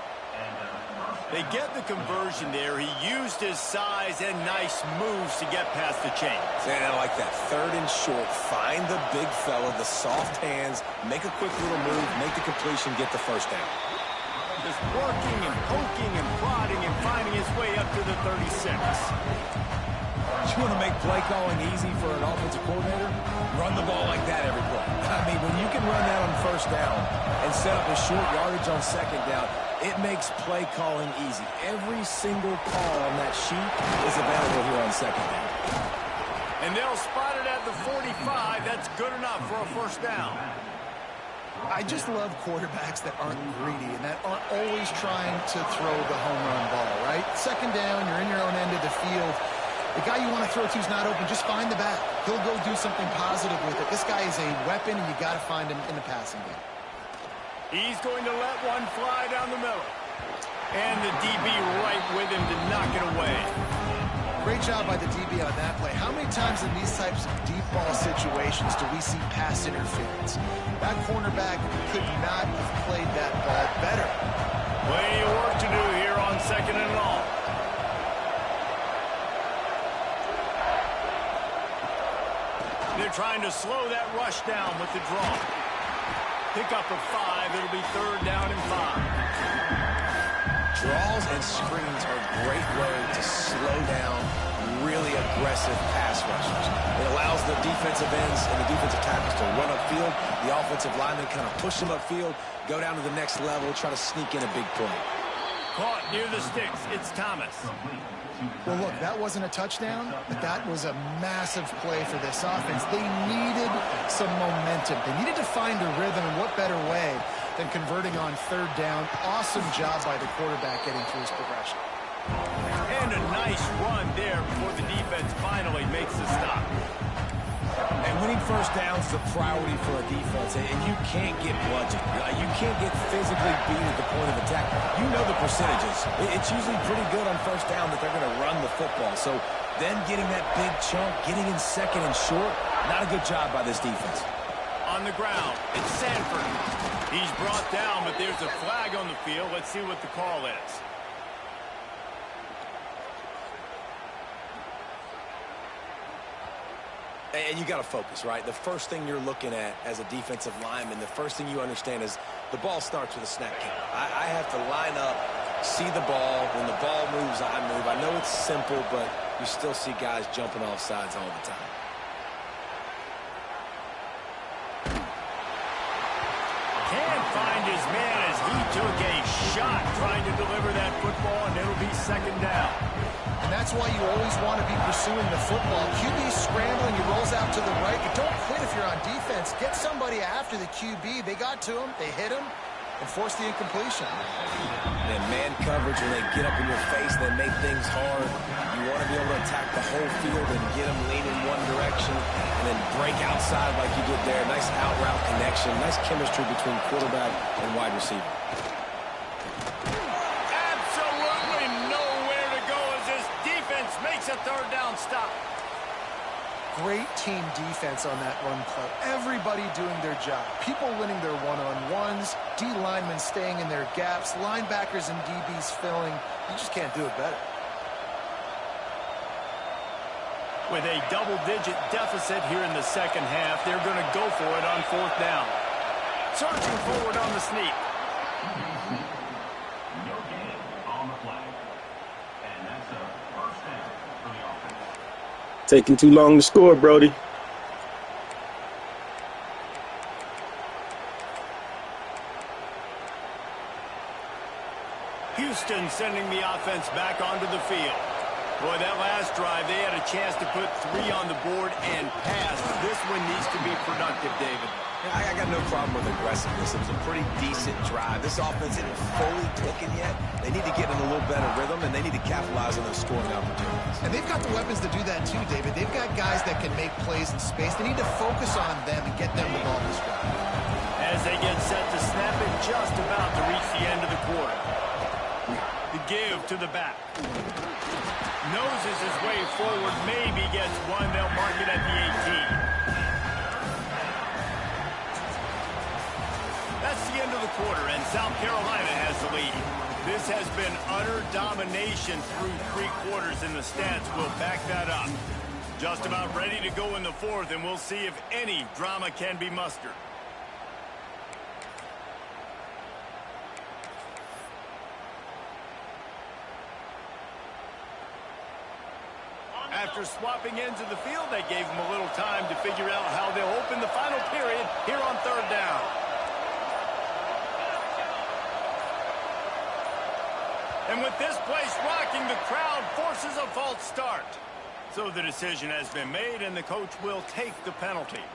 They get the conversion there. He used his size and nice moves to get past the chains. And I like that 3rd and short. Find the big fella, the soft hands, make a quick little move, make the completion, get the 1st down. Just working and poking and prodding and finding his way up to the 36. You want to make play calling easy for an offensive coordinator? Run the ball like that every play. I mean, when you can run that on 1st down and set up a short yardage on 2nd down, it makes play calling easy. Every single call on that sheet is available here on 2nd down. And they'll spot it at the 45. That's good enough for a 1st down. I just love quarterbacks that aren't greedy and that aren't always trying to throw the home run ball, right? 2nd down, you're in your own end of the field. The guy you want to throw to is not open. Just find the back. He'll go do something positive with it. This guy is a weapon, and you got to find him in the passing game. He's going to let one fly down the middle. And the DB right with him to knock it away. Great job by the DB on that play. How many times in these types of deep ball situations do we see pass interference? That cornerback could not have played that ball better. Plenty of work to do here on 2nd and long. They're trying to slow that rush down with the draw. Pick up of 5. It'll be 3rd down and 5. Draws and screens are a great way to slow down really aggressive pass rushers. It allows the defensive ends and the defensive tackles to run upfield. The offensive linemen kind of push them upfield, go down to the next level, try to sneak in a big play. Caught near the sticks. It's Thomas. Well, look, that wasn't a touchdown, but that was a massive play for this offense. They needed some momentum. They needed to find a rhythm, and what better way than converting on 3rd down. Awesome job by the quarterback getting through his progression. And a nice nice run there before the defense finally makes the stop. And winning first downs is a priority for a defense, and you can't get bludgeoned. You can't get physically beat at the point of attack. You know the percentages. It's usually pretty good on first down that they're going to run the football. So then getting that big chunk, getting in second and short, not a good job by this defense. On the ground, it's Sanford. He's brought down, but there's a flag on the field. Let's see what the call is. And you got to focus, right? The first thing you're looking at as a defensive lineman, the first thing you understand is the ball starts with a snap kick. I have to line up, see the ball. When the ball moves, I move. I know it's simple, but you still see guys jumping off sides all the time. Can't find his man as he took a shot trying to deliver that football, and it'll be second down. And that's why you always want to be pursuing the football. QB scrambling, he rolls out to the right. But don't quit if you're on defense. Get somebody after the QB. They got to him, they hit him, and forced the incompletion. And man coverage, when they get up in your face, they make things hard. You want to be able to attack the whole field and get them leaning one direction and then break outside like you did there. Nice out route connection, nice chemistry between quarterback and wide receiver. Absolutely nowhere to go as this defense makes a third down stop. Great team defense on that run play. Everybody doing their job. People winning their one-on-ones, D linemen staying in their gaps, linebackers and DBs filling. You just can't do it better. With a double-digit deficit here in the second half, they're going to go for it on fourth down. Surging forward on the sneak. Taking too long to score, Brody. Houston sending the offense back onto the field. Boy, that last drive, they had a chance to put 3 on the board and pass. This one needs to be productive, David. I got no problem with aggressiveness. It was a pretty decent drive. This offense isn't fully clicking yet. They need to get in a little better rhythm, and they need to capitalize on those scoring opportunities. And they've got the weapons to do that too, David. They've got guys that can make plays in space. They need to focus on them and get them the ball this drive. As they get set to snap it, just about to reach the end of the quarter. The give to the back. Noses his way forward, maybe gets one. They'll mark it at the 18. That's the end of the quarter, and South Carolina has the lead. This has been utter domination through 3 quarters, and the stats will back that up. Just about ready to go in the fourth, and we'll see if any drama can be mustered. After swapping ends of the field, they gave them a little time to figure out how they'll open the final period here on third down. And with this place rocking, the crowd forces a false start. So the decision has been made, and the coach will take the penalty.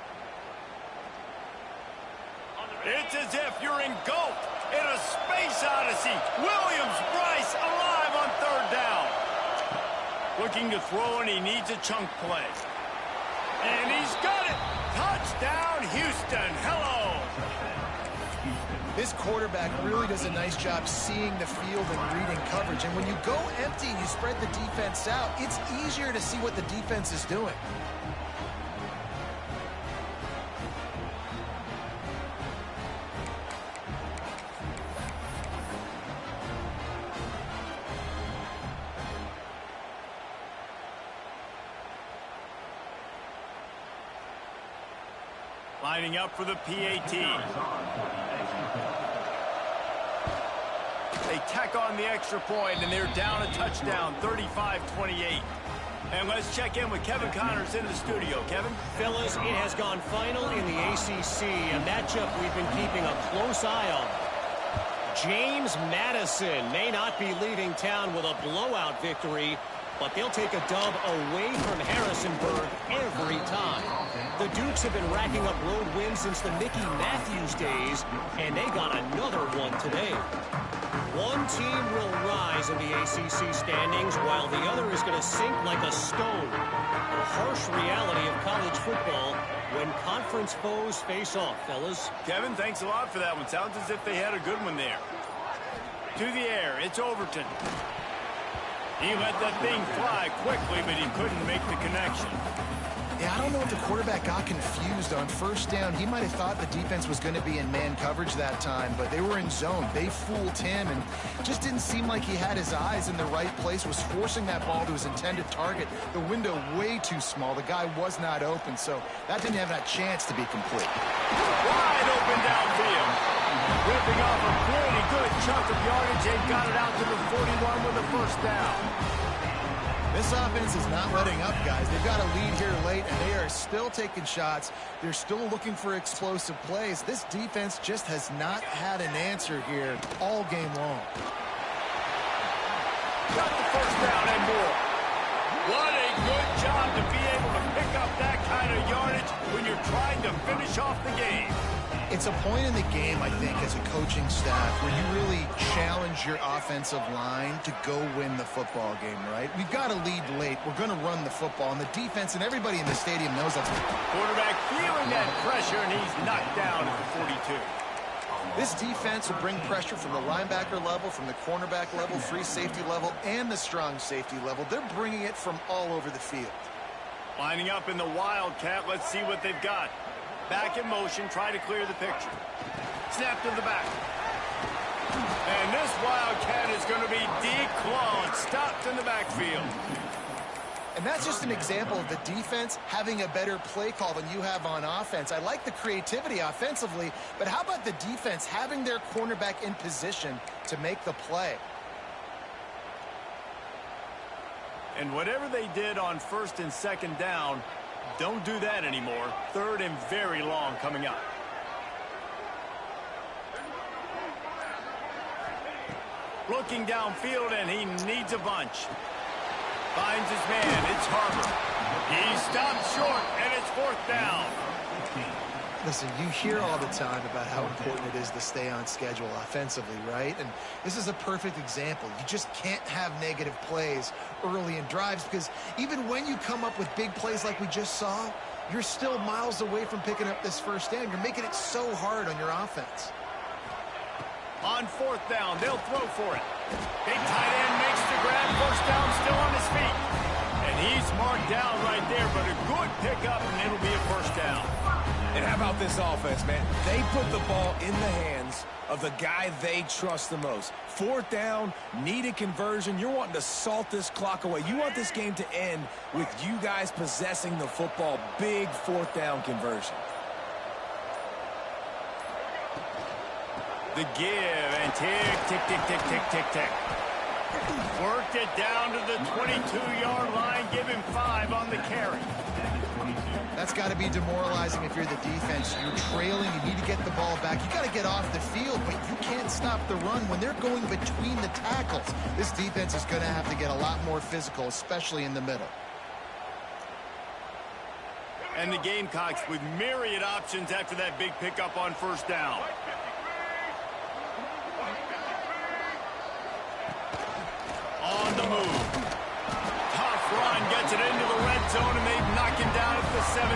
It's as if you're engulfed in a space odyssey. Williams-Brice alive on third down. Looking to throw, and he needs a chunk play. And he's got it. Touchdown, Houston. Hello. This quarterback really does a nice job seeing the field and reading coverage. And when you go empty and you spread the defense out, it's easier to see what the defense is doing. Lining up for the PAT. They tack on the extra point, and they're down a touchdown, 35-28. And let's check in with Kevin Connors in the studio. Kevin? Fellas, it has gone final in the ACC, a matchup we've been keeping a close eye on. James Madison may not be leaving town with a blowout victory, but they'll take a dub away from Harrisonburg every time. The Dukes have been racking up road wins since the Mickey Matthews days, and they got another one today. One team will rise in the ACC standings while the other is going to sink like a stone. The harsh reality of college football when conference foes face off, fellas. Kevin, thanks a lot for that one. Sounds as if they had a good one there. To the air, it's Overton. He let that thing fly quickly, but he couldn't make the connection. Yeah, I don't know if the quarterback got confused on first down. He might have thought the defense was going to be in man coverage that time, but they were in zone. They fooled him and just didn't seem like he had his eyes in the right place, was forcing that ball to his intended target. The window way too small. The guy was not open, so that didn't have that chance to be complete. Wide open downfield. Ripping off a pretty good chunk of yardage and got it out to the 41 with a first down. This offense is not letting up, guys. They've got a lead here late, and they are still taking shots. They're still looking for explosive plays. This defense just has not had an answer here all game long. Got the first down and more. What a good job to be able to pick up that kind of yardage when you're trying to finish off the game. It's a point in the game, I think, as a coaching staff, where you really challenge your offensive line to go win the football game, right? We've got a lead late. We're going to run the football, and the defense and everybody in the stadium knows that's what. Quarterback feeling that pressure, and he's knocked down at the 42. This defense will bring pressure from the linebacker level, from the cornerback level, free safety level, and the strong safety level. They're bringing it from all over the field. Lining up in the Wildcat. Let's see what they've got. Back in motion, try to clear the picture. Snap to the back. And this Wildcat is going to be declawed, stopped in the backfield. And that's just an example of the defense having a better play call than you have on offense. I like the creativity offensively, but how about the defense having their cornerback in position to make the play? And whatever they did on first and second down, don't do that anymore. Third and very long coming up. Looking downfield, and he needs a bunch. Finds his man. It's Harbor. He stopped short, and it's fourth down. Listen, you hear all the time about how important it is to stay on schedule offensively, right? And this is a perfect example. You just can't have negative plays early in drives because even when you come up with big plays like we just saw, you're still miles away from picking up this first down. You're making it so hard on your offense. On fourth down, they'll throw for it. Big tight end makes the grab. First down, still on his feet. And he's marked down right there, but a good pickup, and it'll be a first down. And how about this offense, man? They put the ball in the hands of the guy they trust the most. Fourth down, needed conversion. You're wanting to salt this clock away. You want this game to end with you guys possessing the football. Big fourth down conversion. The give, and tick, tick, tick, tick, tick, tick, tick. Worked it down to the 22-yard line. Give him 5 on the carry. That's got to be demoralizing if you're the defense. You're trailing. You need to get the ball back. You got to get off the field, but you can't stop the run when they're going between the tackles. This defense is going to have to get a lot more physical, especially in the middle. And the Gamecocks with myriad options after that big pickup on first down. On the move. Tough run, gets it into the red zone, and they knock him down at the 17.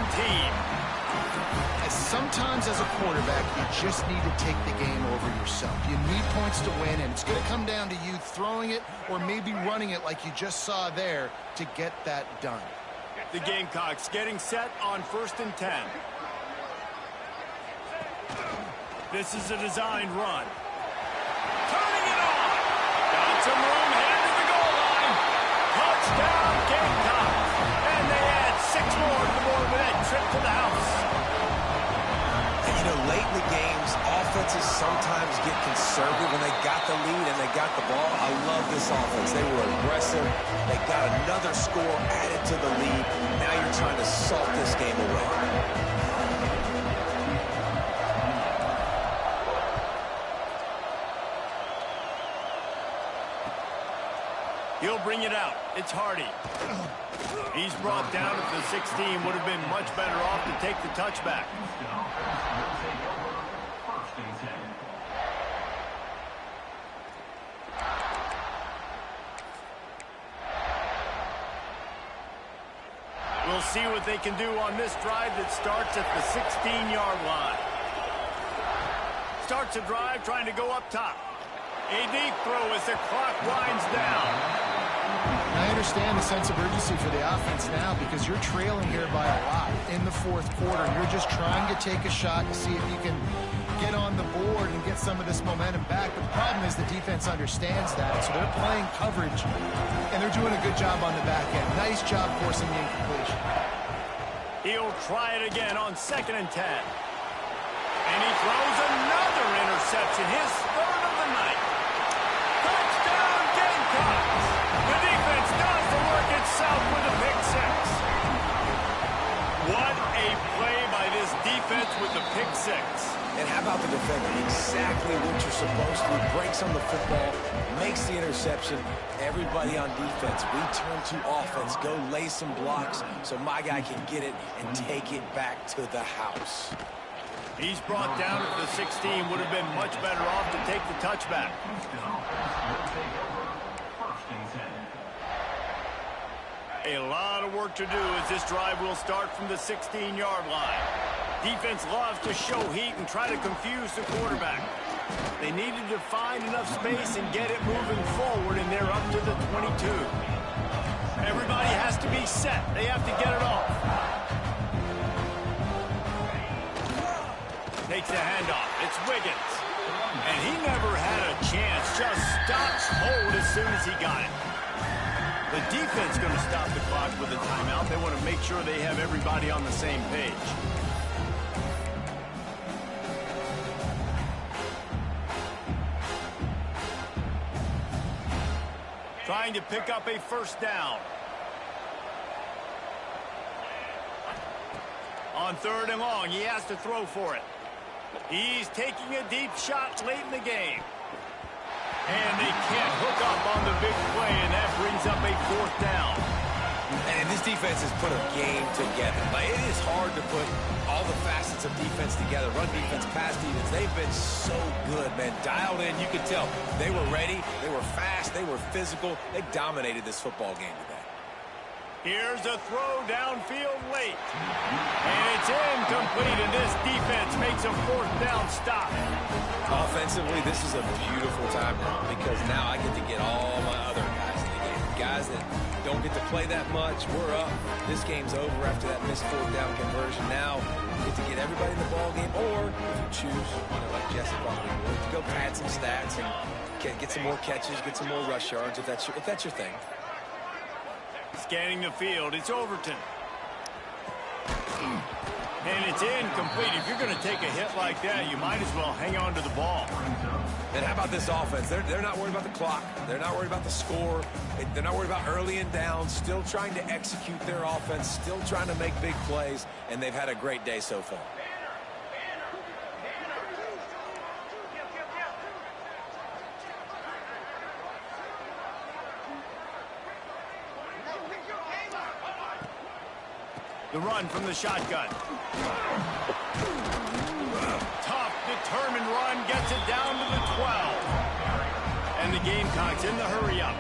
Sometimes as a quarterback, you just need to take the game over yourself. You need points to win, and it's going to come down to you throwing it or maybe running it like you just saw there to get that done. The Gamecocks getting set on first and 10. This is a designed run. Turning it on. Got some room, headed to the goal line. Touchdown, Gamecocks. And they add 6 more to the board with that trip to the house. And you know, late in the games, offenses sometimes get conservative when they got the lead and they got the ball. I love this offense. They were aggressive. They got another score added to the lead. Now you're trying to salt this game away. He'll bring it out. It's Hardy. He's brought down at the 16. Would have been much better off to take the touchback. We'll see what they can do on this drive that starts at the 16-yard line. Starts a drive trying to go up top. A deep throw as the clock winds down. I understand the sense of urgency for the offense now because you're trailing here by a lot in the fourth quarter. You're just trying to take a shot to see if you can get on the board and get some of this momentum back. But the problem is the defense understands that, so they're playing coverage, and they're doing a good job on the back end. Nice job forcing the incompletion. He'll try it again on 2nd and 10. And he throws another interception, his third of the night. Touchdown, Gamecocks! The defense does the work itself with a pick 6. What a play by this defense with the pick 6. And how about the defender? Exactly what you're supposed to. Breaks on the football, makes the interception. Everybody on defense, return to offense. Go lay some blocks so my guy can get it and take it back to the house. He's brought down at the 16. Would have been much better off to take the touchback. A lot of work to do as this drive will start from the 16-yard line. Defense loves to show heat and try to confuse the quarterback. They needed to find enough space and get it moving forward, and they're up to the 22. Everybody has to be set. They have to get it off. Takes the handoff. It's Wiggins. And he never had a chance. Just stops hold as soon as he got it. The defense going to stop the clock with a timeout. They want to make sure they have everybody on the same page. Trying to pick up a first down. On 3rd and long, he has to throw for it. He's taking a deep shot late in the game. And they can't hook up on the big play, and that brings up a 4th down. And this defense has put a game together. Like, it is hard to put all the facets of defense together. Run defense, pass defense. They've been so good, man. Dialed in. You could tell they were ready. They were fast. They were physical. They dominated this football game today. Here's a throw downfield late. And it's incomplete, and this defense makes a 4th down stop. Offensively, this is a beautiful time because now I get to get all my other guys in the game. Guys that don't get to play that much, we're up. This game's over after that missed 4th down conversion. Now we get to get everybody in the ball game, or if you choose, like Jesse probably would, to go pad some stats and get some more catches, get some more rush yards if that's your thing. Scanning the field, it's Overton. And it's incomplete. If you're going to take a hit like that, you might as well hang on to the ball. And how about this offense? They're not worried about the clock. They're not worried about the score. They're not worried about early and down. Still trying to execute their offense. Still trying to make big plays. And they've had a great day so far. The run from the shotgun. Tough, determined run gets it down to the 12. And the Gamecocks in the hurry-up.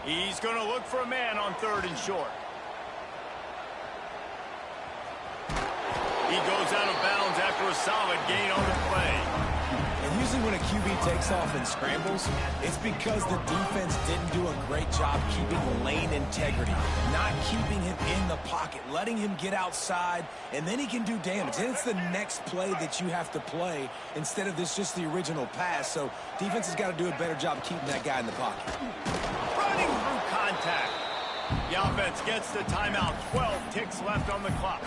He's going to look for a man on 3rd and short. He goes out of bounds after a solid gain on the play. And usually when a QB takes off and scrambles, it's because the defense didn't do a great job keeping lane integrity, not keeping him in the pocket, letting him get outside, and then he can do damage. And it's the next play that you have to play instead of this just the original pass. So defense has got to do a better job keeping that guy in the pocket. Running through contact. The offense gets the timeout. 12 ticks left on the clock.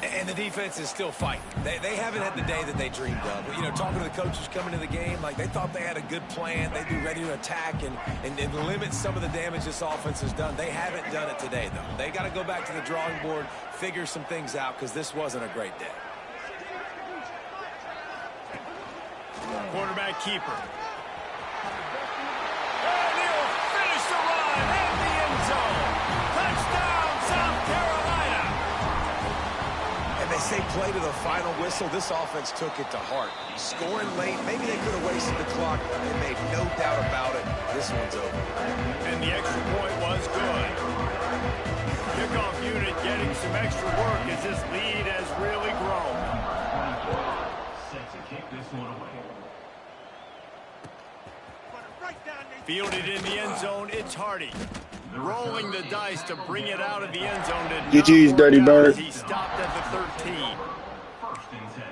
And the defense is still fighting. They haven't had the day that they dreamed of. But, you know, talking to the coaches coming to the game, like they thought they had a good plan. They'd be ready to attack and limit some of the damage this offense has done. They haven't done it today, though. They got to go back to the drawing board, figure some things out, because this wasn't a great day. Quarterback keeper. And he'll finish the run in the end zone. Touchdown, South Carolina. And they they play to the final whistle, this offense took it to heart. Scoring late, maybe they could have wasted the clock. They made no doubt about it. This one's over. And the extra point was good. Kickoff unit getting some extra work as this lead has really grown. Set to kick this one away. Fielded in the end zone, it's Hardy. Rolling the dice to bring it out of the end zone. GG's, Dirty Bird. He stopped at the 13. First and 10.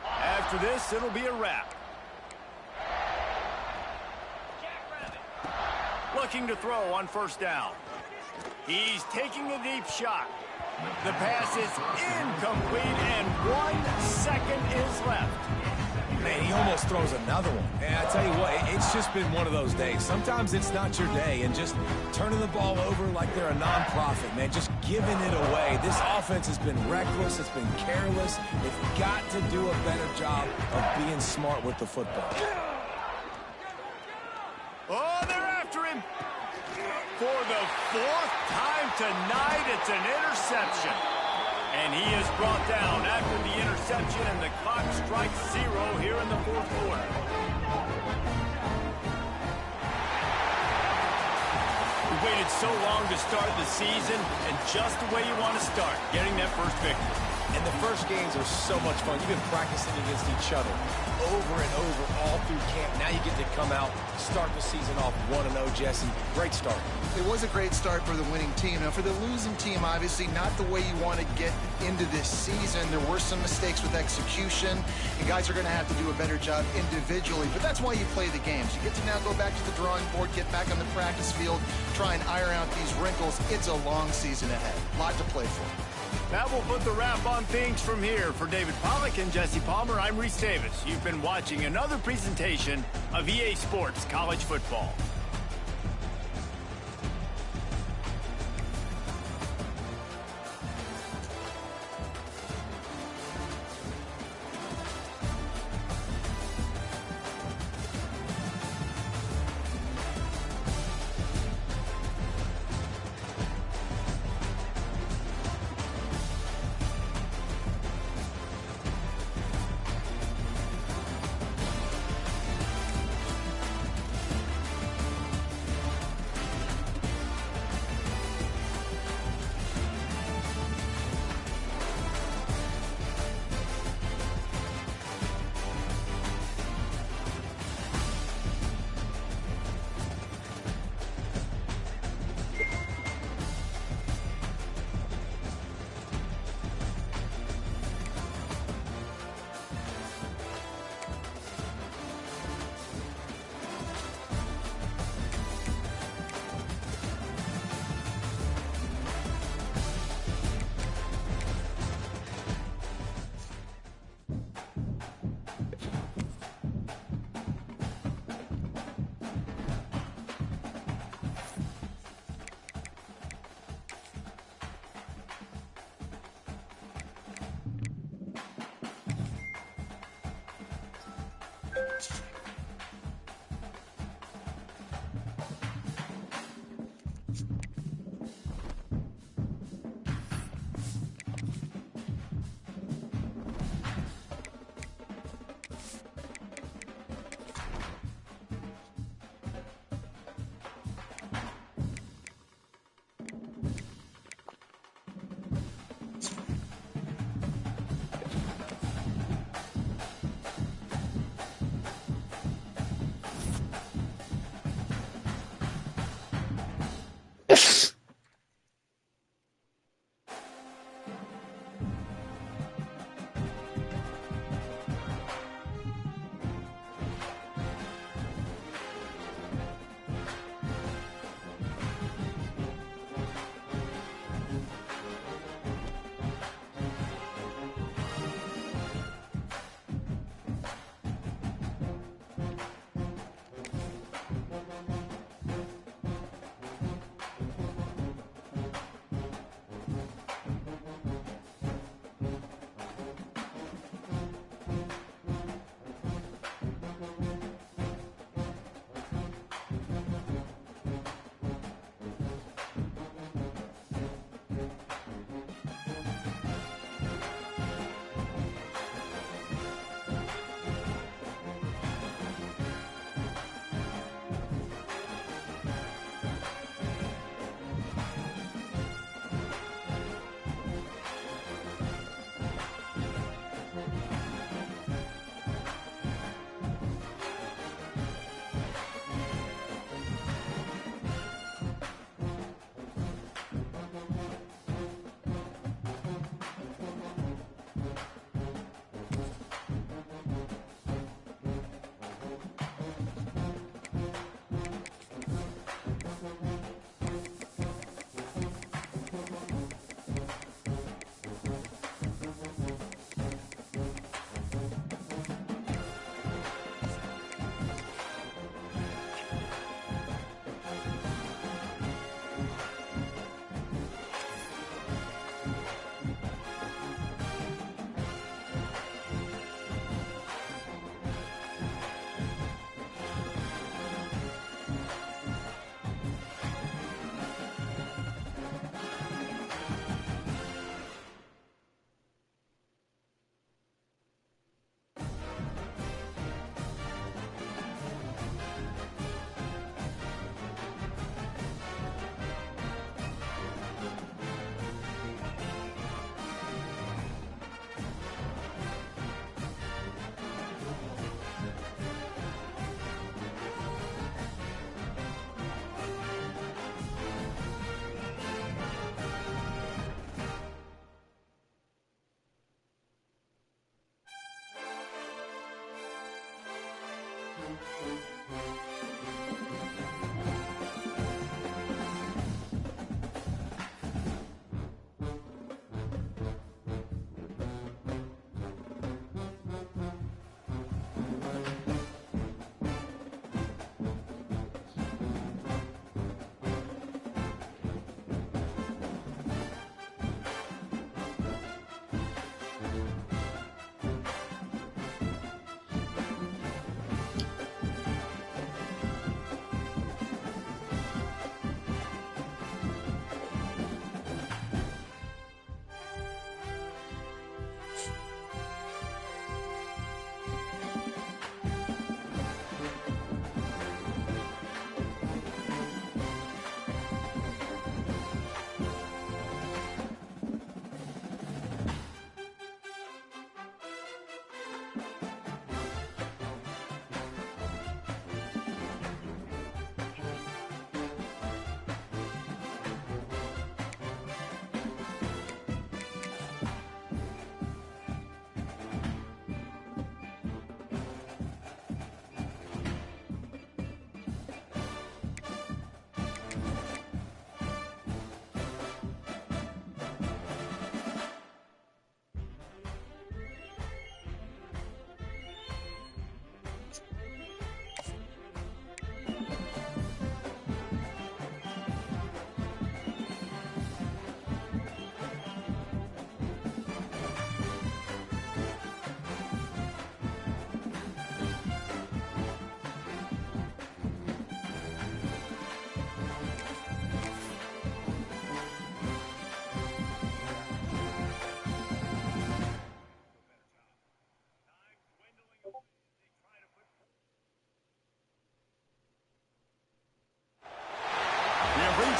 After this, it'll be a wrap. Looking to throw on first down. He's taking a deep shot. The pass is incomplete, and 1 second is left. Man, he almost throws another one. And I tell you what, it's just been one of those days. Sometimes it's not your day, and just turning the ball over like they're a nonprofit, man, just giving it away. This offense has been reckless. It's been careless. They've got to do a better job of being smart with the football. Oh, they're after him. For the 4th time tonight, it's an interception. And he is brought down after the interception, and the clock strikes 0 here in the 4th quarter. We waited so long to start the season, and just the way you want to start, getting that first victory. And the first games are so much fun. You've been practicing against each other over and over all through camp. Now you get to come out, start the season off 1-0, Jesse. Great start. It was a great start for the winning team. Now, for the losing team, obviously not the way you want to get into this season. There were some mistakes with execution, and guys are going to have to do a better job individually. But that's why you play the games. You get to now go back to the drawing board, get back on the practice field, try and iron out these wrinkles. It's a long season ahead. A lot to play for. That will put the wrap on things from here. For David Pollack and Jesse Palmer, I'm Reese Davis. You've been watching another presentation of EA Sports College Football.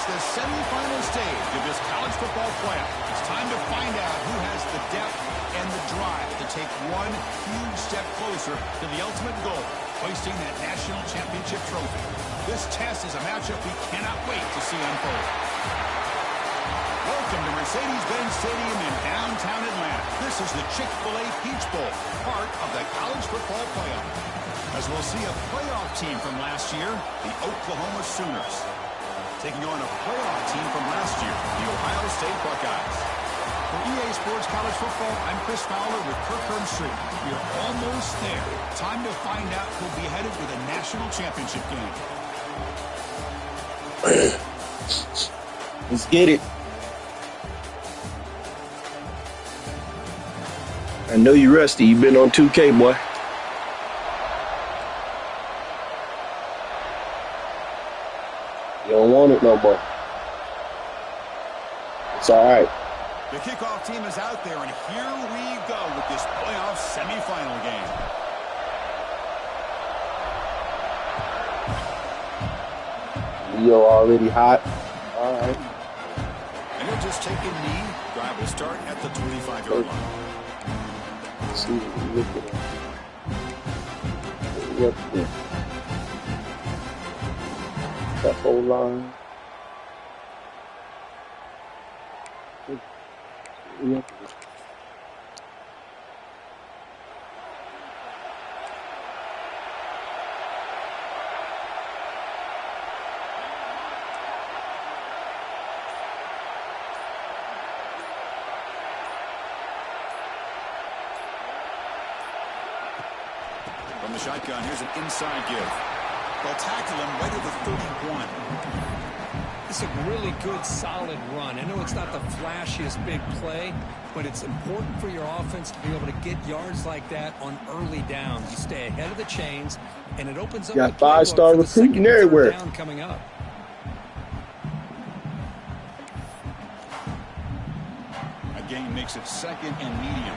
The semifinal stage of this college football playoff. It's time to find out who has the depth and the drive to take one huge step closer to the ultimate goal, hoisting that national championship trophy. This test is a matchup we cannot wait to see unfold. Welcome to Mercedes-Benz Stadium in downtown Atlanta. This is the Chick-fil-A Peach Bowl, part of the college football playoff. As we'll see a playoff team from last year, the Oklahoma Sooners, taking on a playoff team from last year, the Ohio State Buckeyes. For EA Sports College Football, I'm Chris Fowler with Kirk Herbstreit. We are almost there. Time to find out who'll be headed to the national championship game. Let's get it. I know you rusty. You've been on 2K, boy. You don't want it no more. It's all right. The kickoff team is out there, and here we go with this playoff semifinal game. You're already hot. All right. And he'll just take a knee. Drive will start at the 25-yard line. Let's see what we're looking at. Yep. That whole line. Yep. From the shotgun, here's an inside give. They'll tackle him right at the 31. It's a really good, solid run. I know it's not the flashiest big play, but it's important for your offense to be able to get yards like that on early downs. You stay ahead of the chains, and it opens up got the 5-star recruiting everywhere. down coming up. A gain makes it second and medium.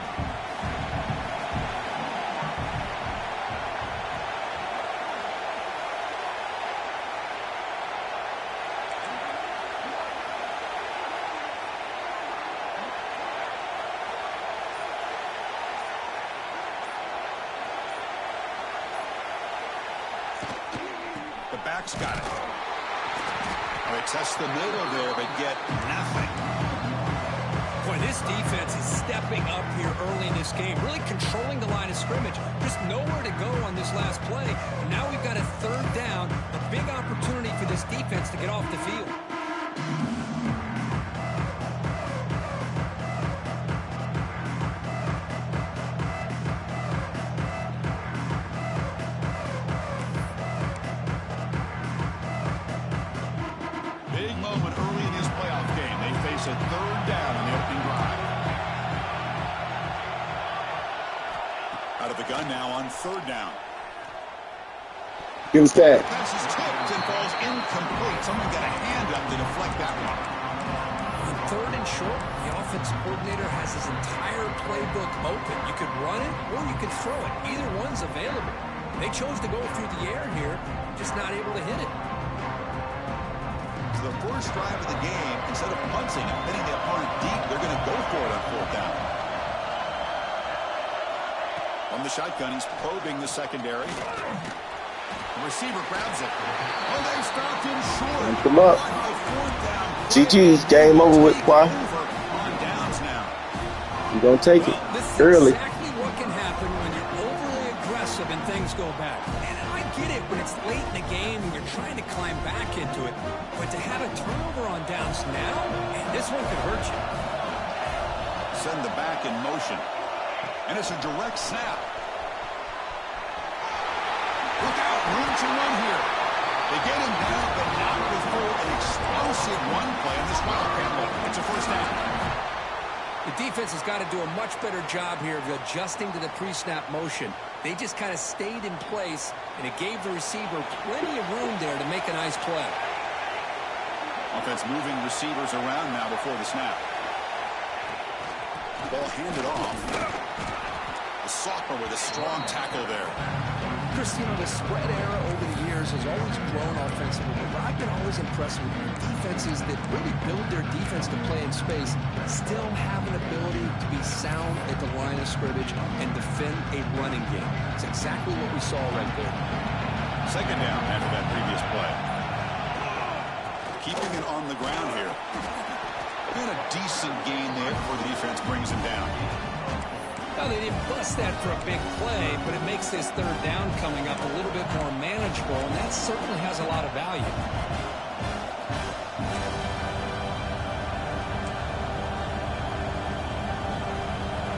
The back's got it. They test the middle there, but get nothing. Boy, this defense is stepping up here early in this game, really controlling the line of scrimmage. Just nowhere to go on this last play. And now we've got a third down, a big opportunity for this defense to get off the field. Big moment early in this playoff game. They face a third down on the opening drive. Out of the gun now on third down. Give us that. Pass is tipped and falls incomplete. Someone got a hand up to deflect that one. On third and short, the offensive coordinator has his entire playbook open. You could run it or you could throw it. Either one's available. They chose to go through the air here, just not able to hit it. The first drive of the game, instead of punting and hitting the opponent deep, they're going to go for it on fourth down. From the shotgun, he's probing the secondary. The receiver grabs it. Oh, they stopped him short. Come up. GG's game over with, Quay. On downs now. You're going to take it This is early. exactly what can happen when you're overly aggressive and things go bad. And I get it when it's late in the game and you're trying to climb back into it. But to have a turnover on downs now, man, this one could hurt you. Send the back in motion. And it's a direct snap. Look out, room to run here. They get him down, but not before an explosive run play on this wildcat look. It's a first down. The defense has got to do a much better job here of adjusting to the pre-snap motion. They just kind of stayed in place, and it gave the receiver plenty of room there to make a nice play. Offense moving receivers around now before the snap. Ball handed off. The sophomore with a strong tackle there. Chris, you know, the spread era over the years has always grown offensively, but what I've been always impressed with defenses that really build their defense to play in space still have an ability to be sound at the line of scrimmage and defend a running game. It's exactly what we saw right there. Second down after that previous play. Keeping it on the ground here. And a decent gain there before the defense brings him down. Well, they didn't bust that for a big play, but it makes this third down coming up a little bit more manageable, and that certainly has a lot of value.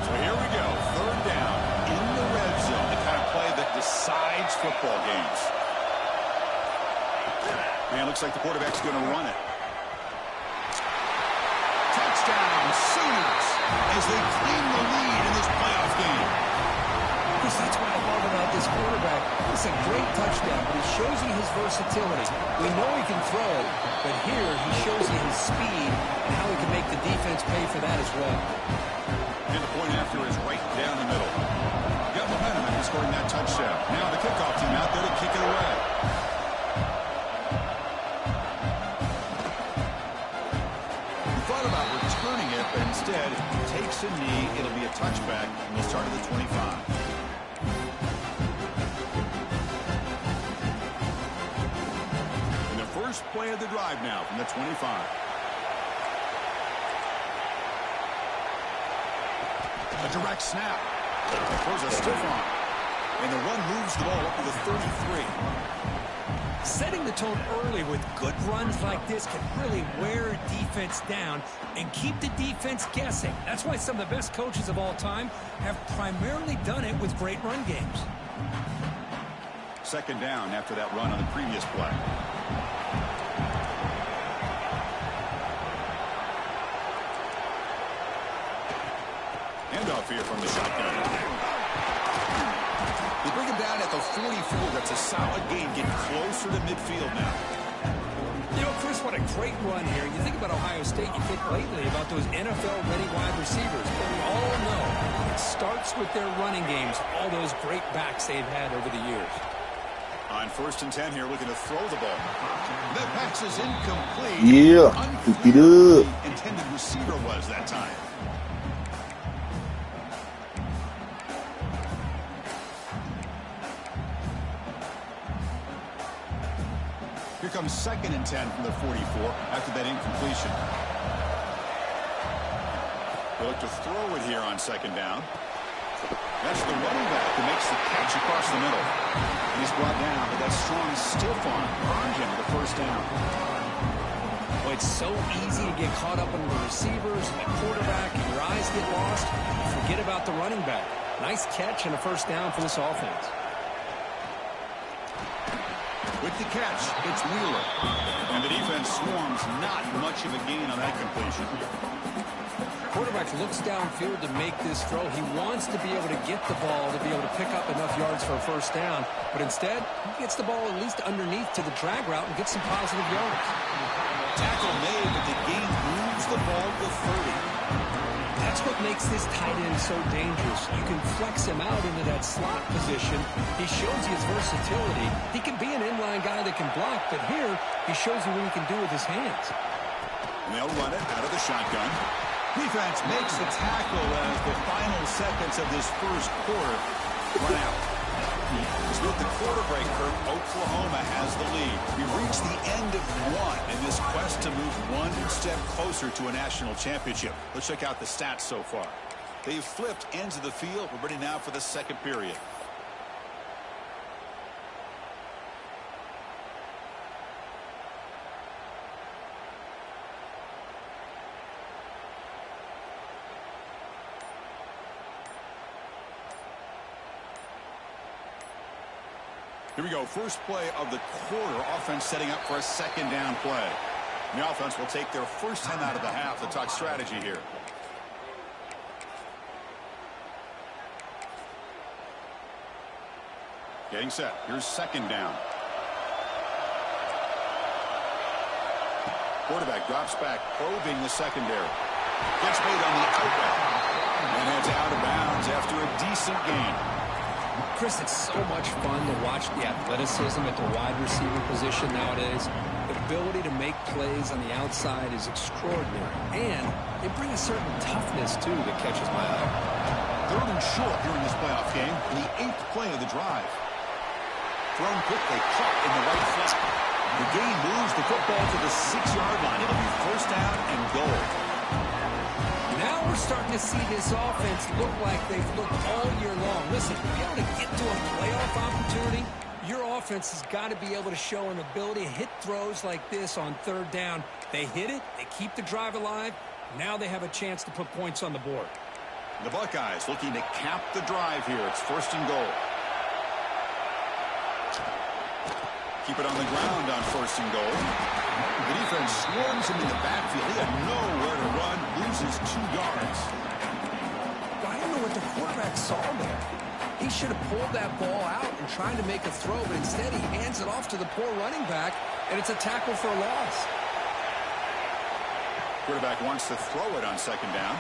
So here we go, third down in the red zone, the kind of play that decides football games. Man, looks like the quarterback's going to run it. Touchdown, Sooners, as they claim the lead in this playoff game. Chris, that's what I love about this quarterback. It's a great touchdown, but he shows you his versatility. We know he can throw it, but here he shows you his speed and how he can make the defense pay for that as well. And the point after is right down the middle. Got momentum after scoring that touchdown. Now the kickoff team out there to kick it away. He thought about returning it, but instead takes a knee. It'll be a touchback, and they'll start at the 25. And the first play of the drive now from the 25. A direct snap. Throws a stiff arm. And the run moves the ball up to the 33. Setting the tone early with good runs like this can really wear a defense down and keep the defense guessing. That's why some of the best coaches of all time have primarily done it with great run games. Second down after that run on the previous play. Handoff here from the shotgun. They bring him down at the 44. That's a solid gain. Getting closer to midfield now. You know, Chris, what a great run here. You think about Ohio State, you think lately about those NFL-ready wide receivers. But we all know it starts with their running games, all those great backs they've had over the years. On 1st and 10 here, looking to throw the ball. That pass is incomplete. Yeah. Keep it up. The intended receiver was that time. Here comes 2nd and 10 from the 44 after that incompletion. They look to throw it here on 2nd down. That's the running back who makes the catch. It's across the middle. And he's brought down, but that strong stiff arm earned him the first down. Well, it's so easy to get caught up in the receivers and the quarterback, and your eyes get lost. You forget about the running back. Nice catch and a first down for this offense. With the catch, it's Wheeler. And the defense swarms, not much of a gain on that completion. Quarterback looks downfield to make this throw. He wants to be able to get the ball to be able to pick up enough yards for a first down. But instead, he gets the ball at least underneath to the drag route and gets some positive yards. Tackle made, but the gain moves the ball to 30. That's what makes this tight end so dangerous. You can flex him out into that slot position. He shows you his versatility. He can be an inline guy that can block, but here he shows you what he can do with his hands. And they'll run it out of the shotgun. Defense makes the tackle as the final seconds of this first quarter run out. So with the quarter break, Oklahoma has the lead. We've reached the end of one in this quest to move one step closer to a national championship. Let's check out the stats so far. They've flipped ends of the field. We're ready now for the second period. Here we go. First play of the quarter. Offense setting up for a second down play. And the offense will take their first 10 out of the half to talk strategy here. Getting set. Here's second down. Quarterback drops back, probing the secondary. Gets made on the outlet. And heads out of bounds after a decent gain. Chris, it's so much fun to watch the athleticism at the wide receiver position nowadays. The ability to make plays on the outside is extraordinary. And they bring a certain toughness, too, that catches my eye. Third and short here in this playoff game. The 8th play of the drive. Thrown quickly, caught in the right flat. The gain moves the football to the 6-yard line. It'll be first down and goal. Now we're starting to see this offense look like they've looked all year long. Listen, to be able to get to a playoff opportunity, your offense has got to be able to show an ability to hit throws like this on third down. They hit it, they keep the drive alive. Now they have a chance to put points on the board. The Buckeyes looking to cap the drive here. It's first and goal. Keep it on the ground on first and goal. The defense swarms him in the backfield. He had nowhere to run, loses 2 yards. I don't know what the quarterback saw there. He should have pulled that ball out and tried to make a throw, but instead he hands it off to the poor running back, and it's a tackle for a loss. Quarterback wants to throw it on second down.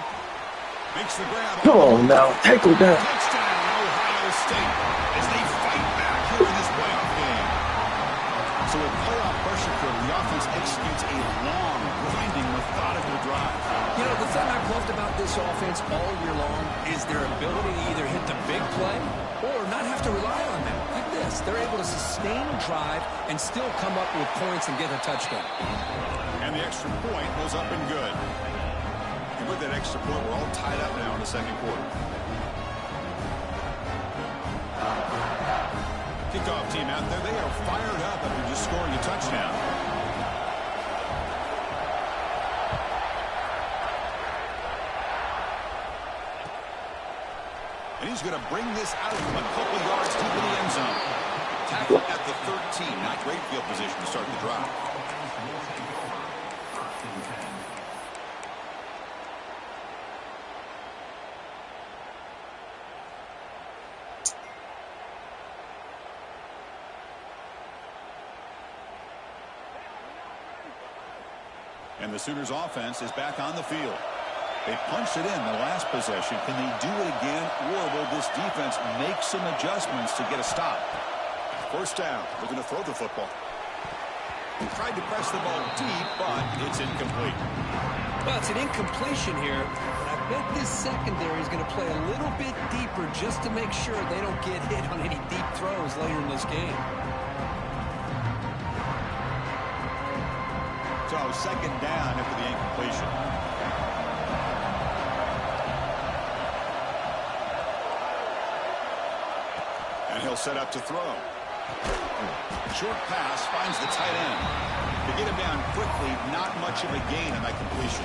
Makes the grab. Come on now, tackle down. Touchdown, Ohio State, as they fight back here in this playoff game. So with playoff pressure for the offense executes a long, grinding, methodical drive. You know, the thing I've loved about this offense all year long is their ability to either hit the big play or not have to rely on them. Like this, they're able to sustain a drive and still come up with points and get a touchdown. And the extra point was up and good. And with that extra point, we're all tied up now in the second quarter. Kickoff team out there, they are fired up after just scoring a touchdown. And he's going to bring this out a couple yards deep in the end zone. Tackle at the 13. Not great field position to start the drive. And the Sooners offense is back on the field. They punched it in the last possession. Can they do it again, or will this defense make some adjustments to get a stop? First down. They're going to throw the football. He tried to press the ball deep, but it's incomplete. Well, it's an incompletion here, but I bet this secondary is going to play a little bit deeper just to make sure they don't get hit on any deep throws later in this game. So second down after the incompletion. And he'll set up to throw. Short pass finds the tight end. To get him down quickly, not much of a gain on that completion.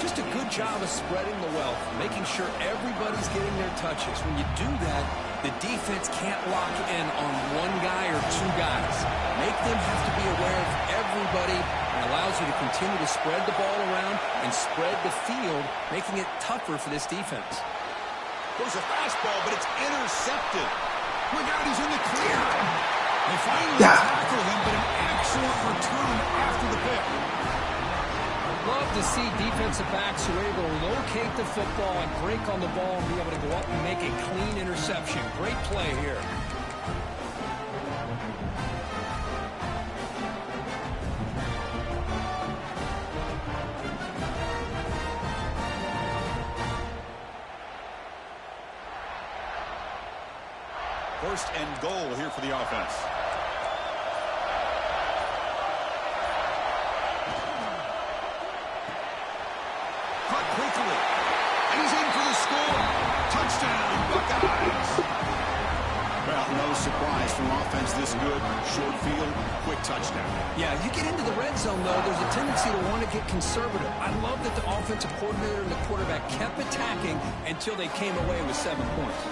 Just a good job of spreading the wealth, making sure everybody's getting their touches. When you do that, the defense can't lock in on one guy or two guys. Make them have to be aware of everybody, and allows you to continue to spread the ball around and spread the field, making it tougher for this defense. There's a fastball, but it's intercepted. Look out, he's in the clear. They finally tackle him, but an excellent return after the pick. Love to see defensive backs who are able to locate the football and break on the ball and be able to go up and make a clean interception. Great play here. First and goal here for the offense. Cut quickly. And he's in for the score. Touchdown, Buckeyes. Well, no surprise from offense this good. Short field, quick touchdown. Yeah, you get into the red zone, though, there's a tendency to want to get conservative. I love that the offensive coordinator and the quarterback kept attacking until they came away with 7 points.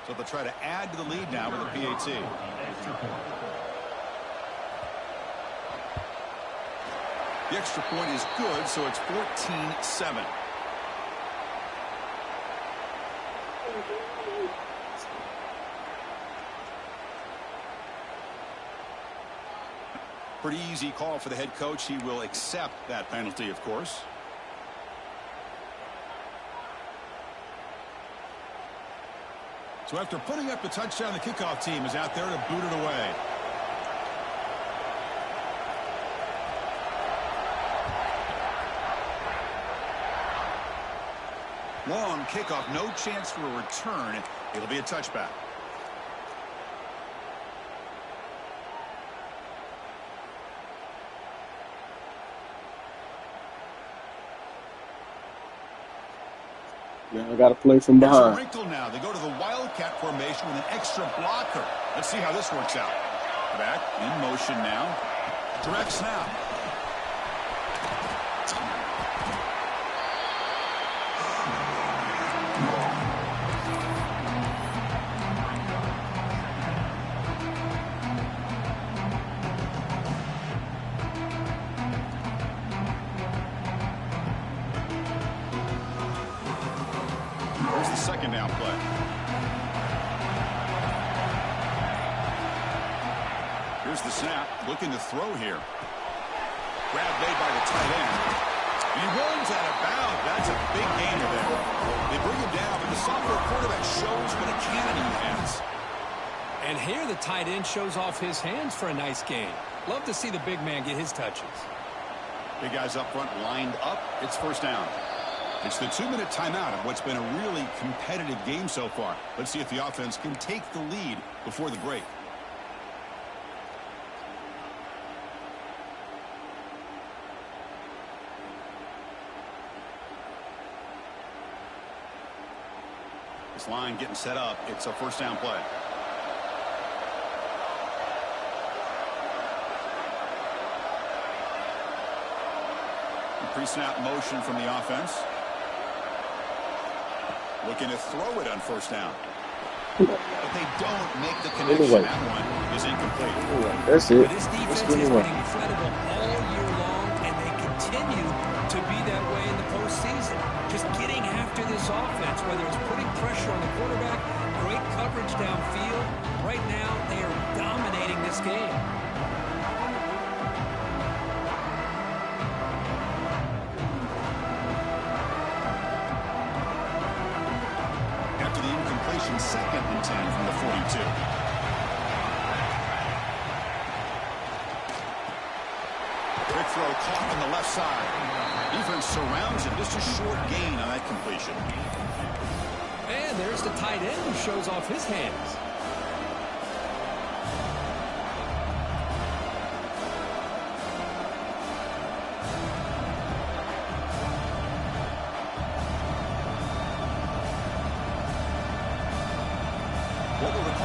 So they'll try to add to the lead now with a PAT. The extra point is good, so it's 14-7. Pretty easy call for the head coach. He will accept that penalty, of course. So after putting up the touchdown, the kickoff team is out there to boot it away. Long kickoff, no chance for a return. It'll be a touchback. Now I got to play from There's a behind. wrinkle now. They go to the Wildcat formation with an extra blocker. Let's see how this works out. Back in motion now. Direct snap. Here's the second down play. Here's the snap. Looking to throw here. Grab made by the tight end. And he runs out of bounds. That's a big gainer there. They bring him down, but the sophomore quarterback shows what a cannon he has. And here the tight end shows off his hands for a nice gain. Love to see the big man get his touches. Big guys up front lined up. It's first down. It's the 2-minute timeout of what's been a really competitive game so far. Let's see if the offense can take the lead before the break. This line getting set up. It's a first down play. Pre-snap motion from the offense. Looking to throw it on first down. But they don't make the connection. That one is incomplete. That's it. This defense has been incredible all year long, and they continue to be that way in the postseason. Just getting after this offense, whether it's putting pressure on the quarterback, great coverage downfield. Right now, they are dominating this game. Second and 10 from the 42. Quick throw caught on the left side. Defense surrounds him. Just a short gain on that completion. And there's the tight end who shows off his hands.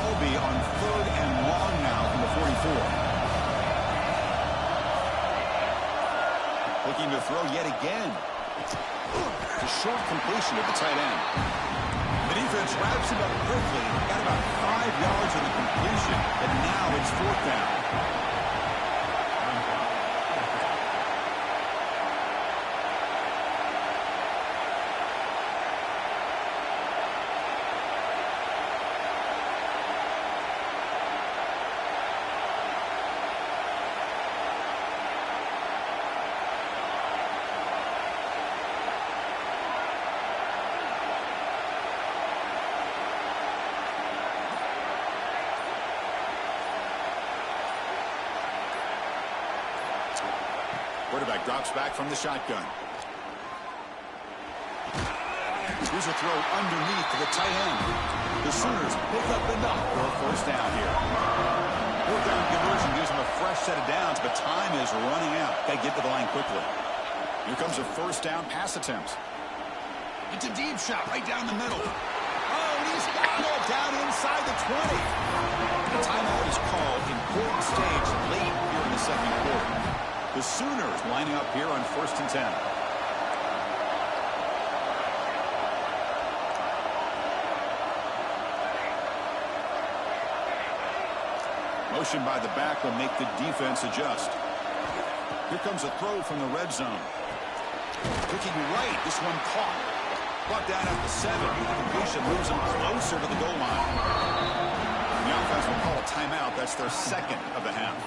will be on 3rd and long now from the 44. Looking to throw yet again. A short completion at the tight end. The defense wraps him up quickly. Got about 5 yards of the completion, and now it's 4th down. Quarterback drops back from the shotgun. Here's a throw underneath to the tight end. The Sooners pick up enough for a 1st down here. 4th down conversion gives them a fresh set of downs, but time is running out. Got to get to the line quickly. Here comes a 1st down pass attempt. It's a deep shot right down the middle. Oh, he's got it down inside the 20. The timeout is called. Important stage late here in the 2nd quarter. The Sooners lining up here on 1st and 10. Motion by the back will make the defense adjust. Here comes a throw from the red zone. Looking right, this one caught. Brought down at the 7. The completion moves them closer to the goal line. The offense will call a timeout. That's their 2nd of the half.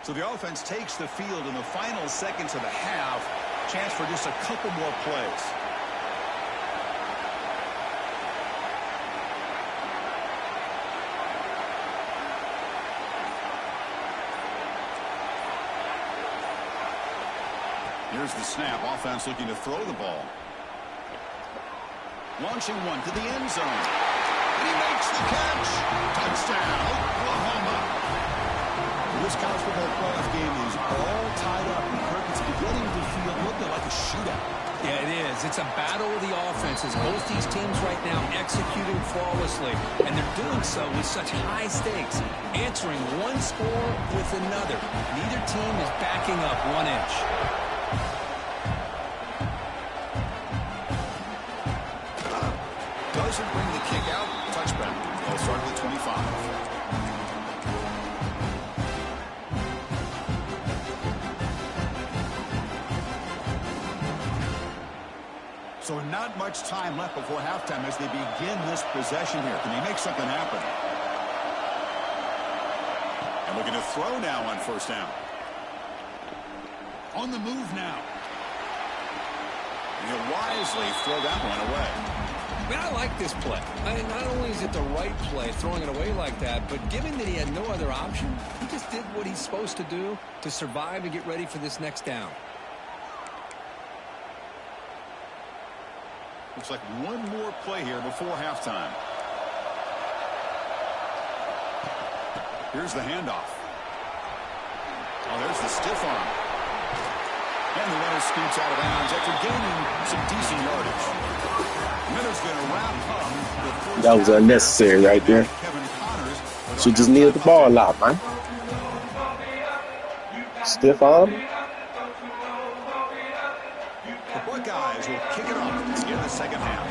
So the offense takes the field in the final seconds of the half. Chance for just a couple more plays. Here's the snap. Offense looking to throw the ball. Launching one to the end zone. And he makes the catch. Touchdown, Oklahoma. This college football playoff game is all tied up. And Kirk, it's beginning to feel looking like a shootout. Yeah, it is. It's a battle of the offenses. Both these teams right now executing flawlessly, and they're doing so with such high stakes, answering one score with another. Neither team is backing up 1 inch. Doesn't bring the kick out. Touchback. They'll start at the 25. So not much time left before halftime as they begin this possession here. Can they make something happen? And looking to throw now on 1st down. On the move now. And he'll wisely throw that one away. I mean, I like this play. I mean, not only is it the right play, throwing it away like that, but given that he had no other option, he just did what he's supposed to do to survive and get ready for this next down. Looks like one more play here before halftime. Here's the handoff. Oh, there's the stiff arm. And the runner scoots out of bounds after gaining some decent yardage. Miller's going to wrap up the first. That was unnecessary right there. She just needed the ball a lot, man. Stiff arm. The Buckeyes will kick it off in the 2nd half.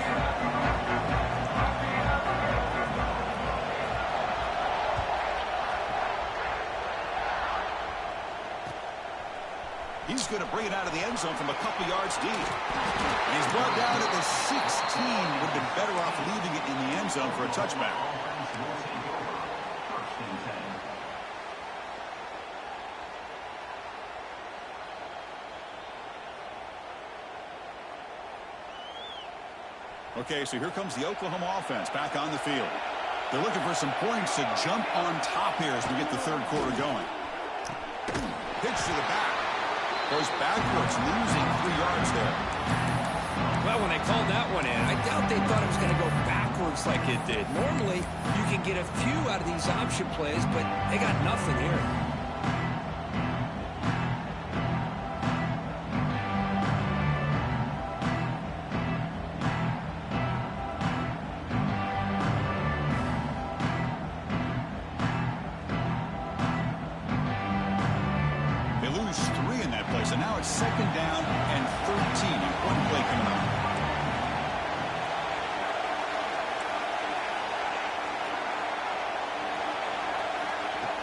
He's going to bring it out of the end zone from a couple yards deep. And he's brought down at the 16. Would have been better off leaving it in the end zone for a touchback. Okay, so here comes the Oklahoma offense back on the field. They're looking for some points to jump on top here as we get the 3rd quarter going. Pitch to the back. Goes backwards, losing 3 yards there. Well, when they called that one in, I doubt they thought it was going to go backwards like it did. Normally, you can get a few out of these option plays, but they got nothing here. So now it's 2nd down and 13. One play coming up.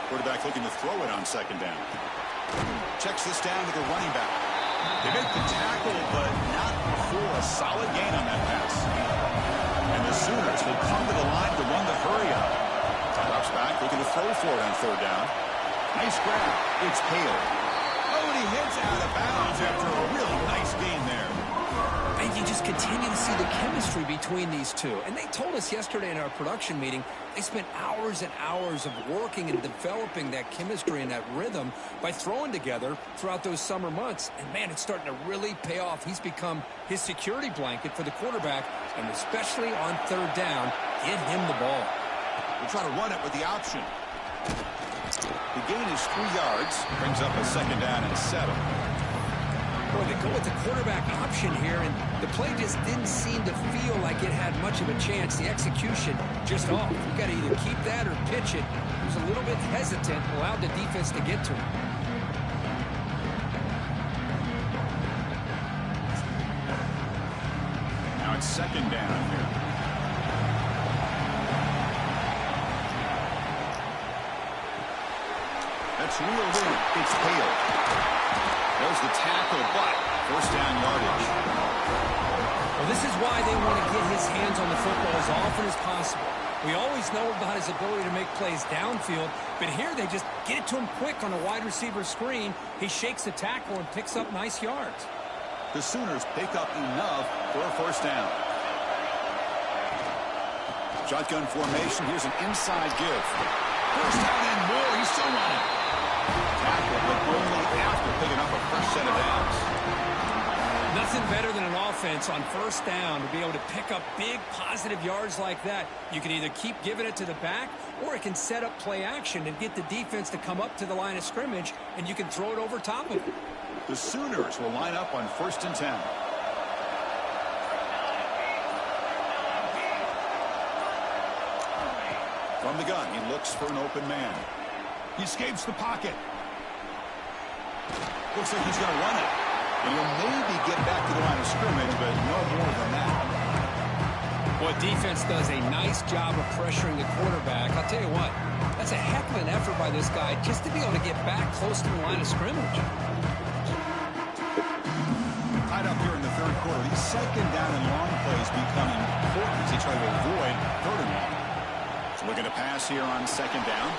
Quarterback looking to throw it on 2nd down. Checks this down to the running back. They make the tackle, but not before a solid gain on that pass. And the Sooners will come to the line to run the hurry up. Drops back, looking to throw for it on 3rd down. Nice grab. It's Hale. Oh, and he hits out of bounds after a really nice gain there. And you just continue to see the chemistry between these two. And they told us yesterday in our production meeting, they spent hours and hours of working and developing that chemistry and that rhythm by throwing together throughout those summer months. And, man, it's starting to really pay off. He's become his security blanket for the quarterback, and especially on 3rd down, get him the ball. We'll try to run it with the option. The gain is 3 yards. Brings up a 2nd down and 7. Boy, they go with the quarterback option here, and the play just didn't seem to feel like it had much of a chance. The execution just off. You got to either keep that or pitch it. He was a little bit hesitant, allowed the defense to get to him. Now it's 2nd down here. That's reeled in. It's Hale. There's the tackle, but 1st down yardage. Well, this is why they want to get his hands on the football as often as possible. We always know about his ability to make plays downfield, but here they just get it to him quick on a wide receiver screen. He shakes the tackle and picks up nice yards. The Sooners pick up enough for a 1st down. Shotgun formation. Here's an inside give. 1st down and more. He's still running. Tackle, but only after picking up a fresh set of downs. Nothing better than an offense on 1st down to be able to pick up big positive yards like that. You can either keep giving it to the back, or it can set up play action and get the defense to come up to the line of scrimmage, and you can throw it over top of it. The Sooners will line up on 1st and 10. From the gun, he looks for an open man. He escapes the pocket. Looks like he's going to run it. And he'll maybe get back to the line of scrimmage, but no more than that. Boy, defense does a nice job of pressuring the quarterback. I'll tell you what, that's a heck of an effort by this guy just to be able to get back close to the line of scrimmage. Tied up here in the 3rd quarter. These 2nd down and long plays become important as they try to avoid 3rd and long. So looking to pass here on 2nd down.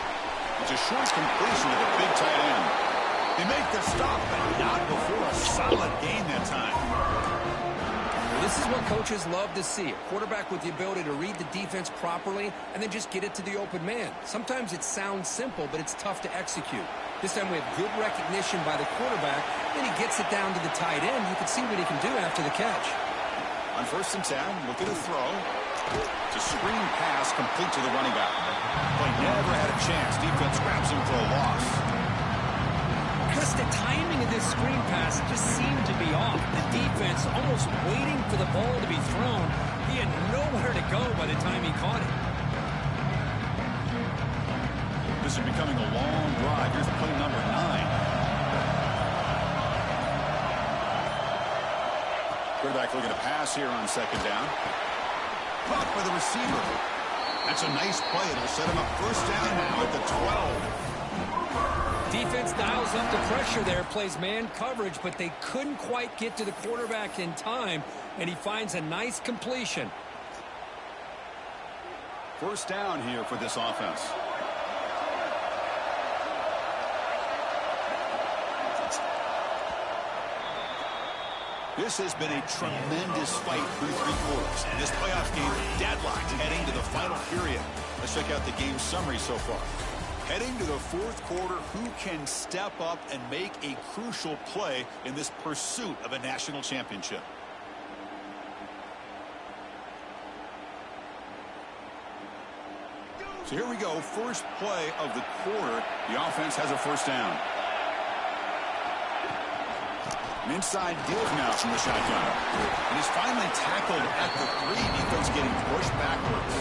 It's a short completion to the big tight end. They make the stop, but not before a solid gain that time. Well, this is what coaches love to see. A quarterback with the ability to read the defense properly and then just get it to the open man. Sometimes it sounds simple, but it's tough to execute. This time we have good recognition by the quarterback. Then he gets it down to the tight end. You can see what he can do after the catch. On 1st and 10, looking to throw. It's a screen pass complete to the running back. Play never had a chance. Defense grabs him for a loss. Chris, the timing of this screen pass just seemed to be off. The defense almost waiting for the ball to be thrown. He had nowhere to go by the time he caught it. This is becoming a long drive. Here's play number 9. Quarterback looking to pass here on 2nd down. Caught by the receiver. That's a nice play. It'll set him up 1st down now at the 12. Defense dials up the pressure there, plays man coverage, but they couldn't quite get to the quarterback in time, and he finds a nice completion. 1st down here for this offense. This has been a tremendous fight through 3 quarters. And this playoff game deadlocked heading to the final period. Let's check out the game summary so far. Heading to the 4th quarter, who can step up and make a crucial play in this pursuit of a national championship? So here we go. First play of the quarter. The offense has a 1st down. An inside give now from the shotgun. And he's finally tackled at the 3. Defense getting pushed backwards.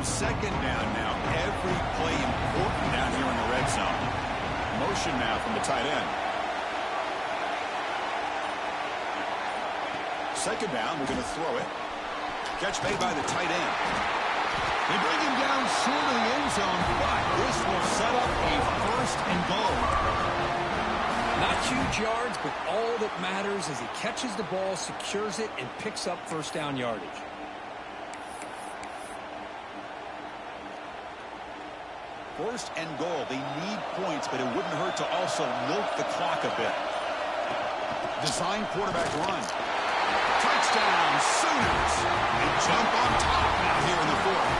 second down now. Every play important down here in the red zone. Motion now from the tight end. Second down, we're going to throw it. Catch made by the tight end. They bring him down short of the end zone, but this will set up a first and goal. Not huge yards, but all that matters is he catches the ball, secures it, and picks up first down yardage. First and goal. They need points, but it wouldn't hurt to also milk the clock a bit. Design quarterback run. Touchdown, Sooners. They jump on top now here in the fourth.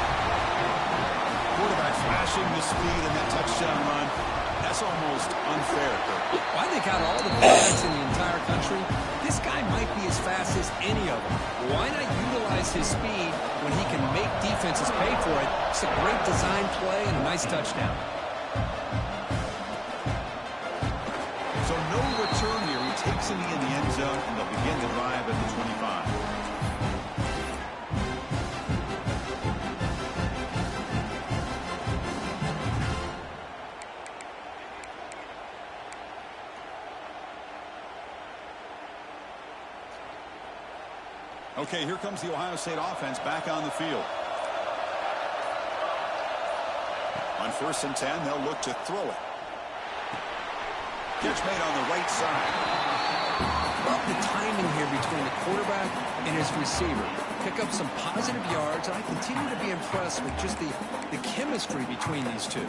Quarterback flashing the speed in that touchdown run. That's almost unfair. Well, I think out of all the quarterbacks in the entire country, this guy might be as fast as any of them. Why not utilize his speed when he can make defenses pay for it? It's a great design play and a nice touchdown. So no return here. He takes him in the end zone, and they'll begin the drive at the 25. Okay, here comes the Ohio State offense back on the field. On 1st and 10, they'll look to throw it. Catch made on the right side. Love the timing here between the quarterback and his receiver. Pick up some positive yards, and I continue to be impressed with just the chemistry between these two.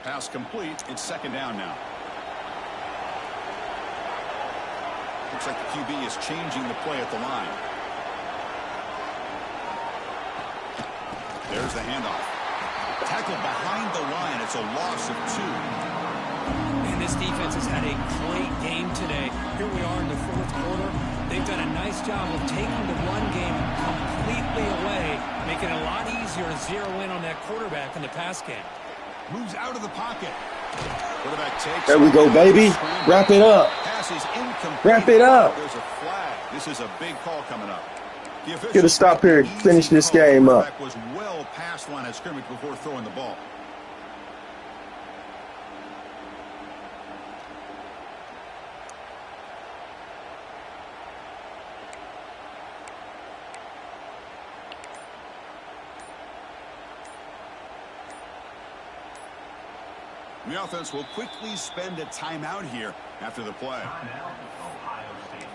Pass complete. It's second down now. Looks like the QB is changing the play at the line. There's the handoff. Tackled behind the line. It's a loss of 2. And this defense has had a great game today. Here we are in the fourth quarter. They've done a nice job of taking the run game completely away, making it a lot easier to zero in on that quarterback in the pass game. Moves out of the pocket. Quarterback takes. There we go, baby. Wrap it up. Pass is incomplete. Wrap it up. There's a flag. This is a big call coming up. Get a stop here and finish this game up. Was well past line of scrimmage before throwing the ball. The offense will quickly spend a timeout here after the play. Timeout, Ohio State.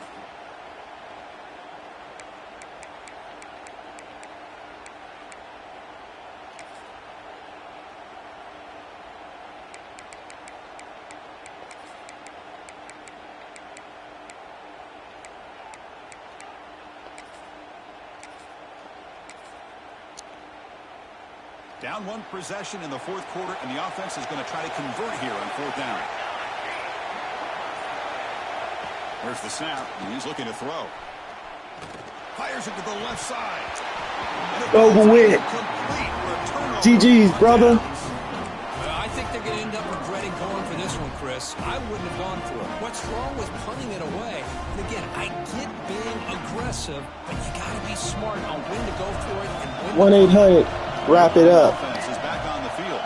Down 1 possession in the fourth quarter, and the offense is going to try to convert here on 4th down. There's the snap, and he's looking to throw. Fires it to the left side. Over with. GG's, brother. I think they're going to end up regretting going for this one, Chris. I wouldn't have gone for it. What's wrong with punting it away? And again, I get being aggressive, but you got to be smart on when to go for it and when 1-800. Wrap it up. Offense is back on the field.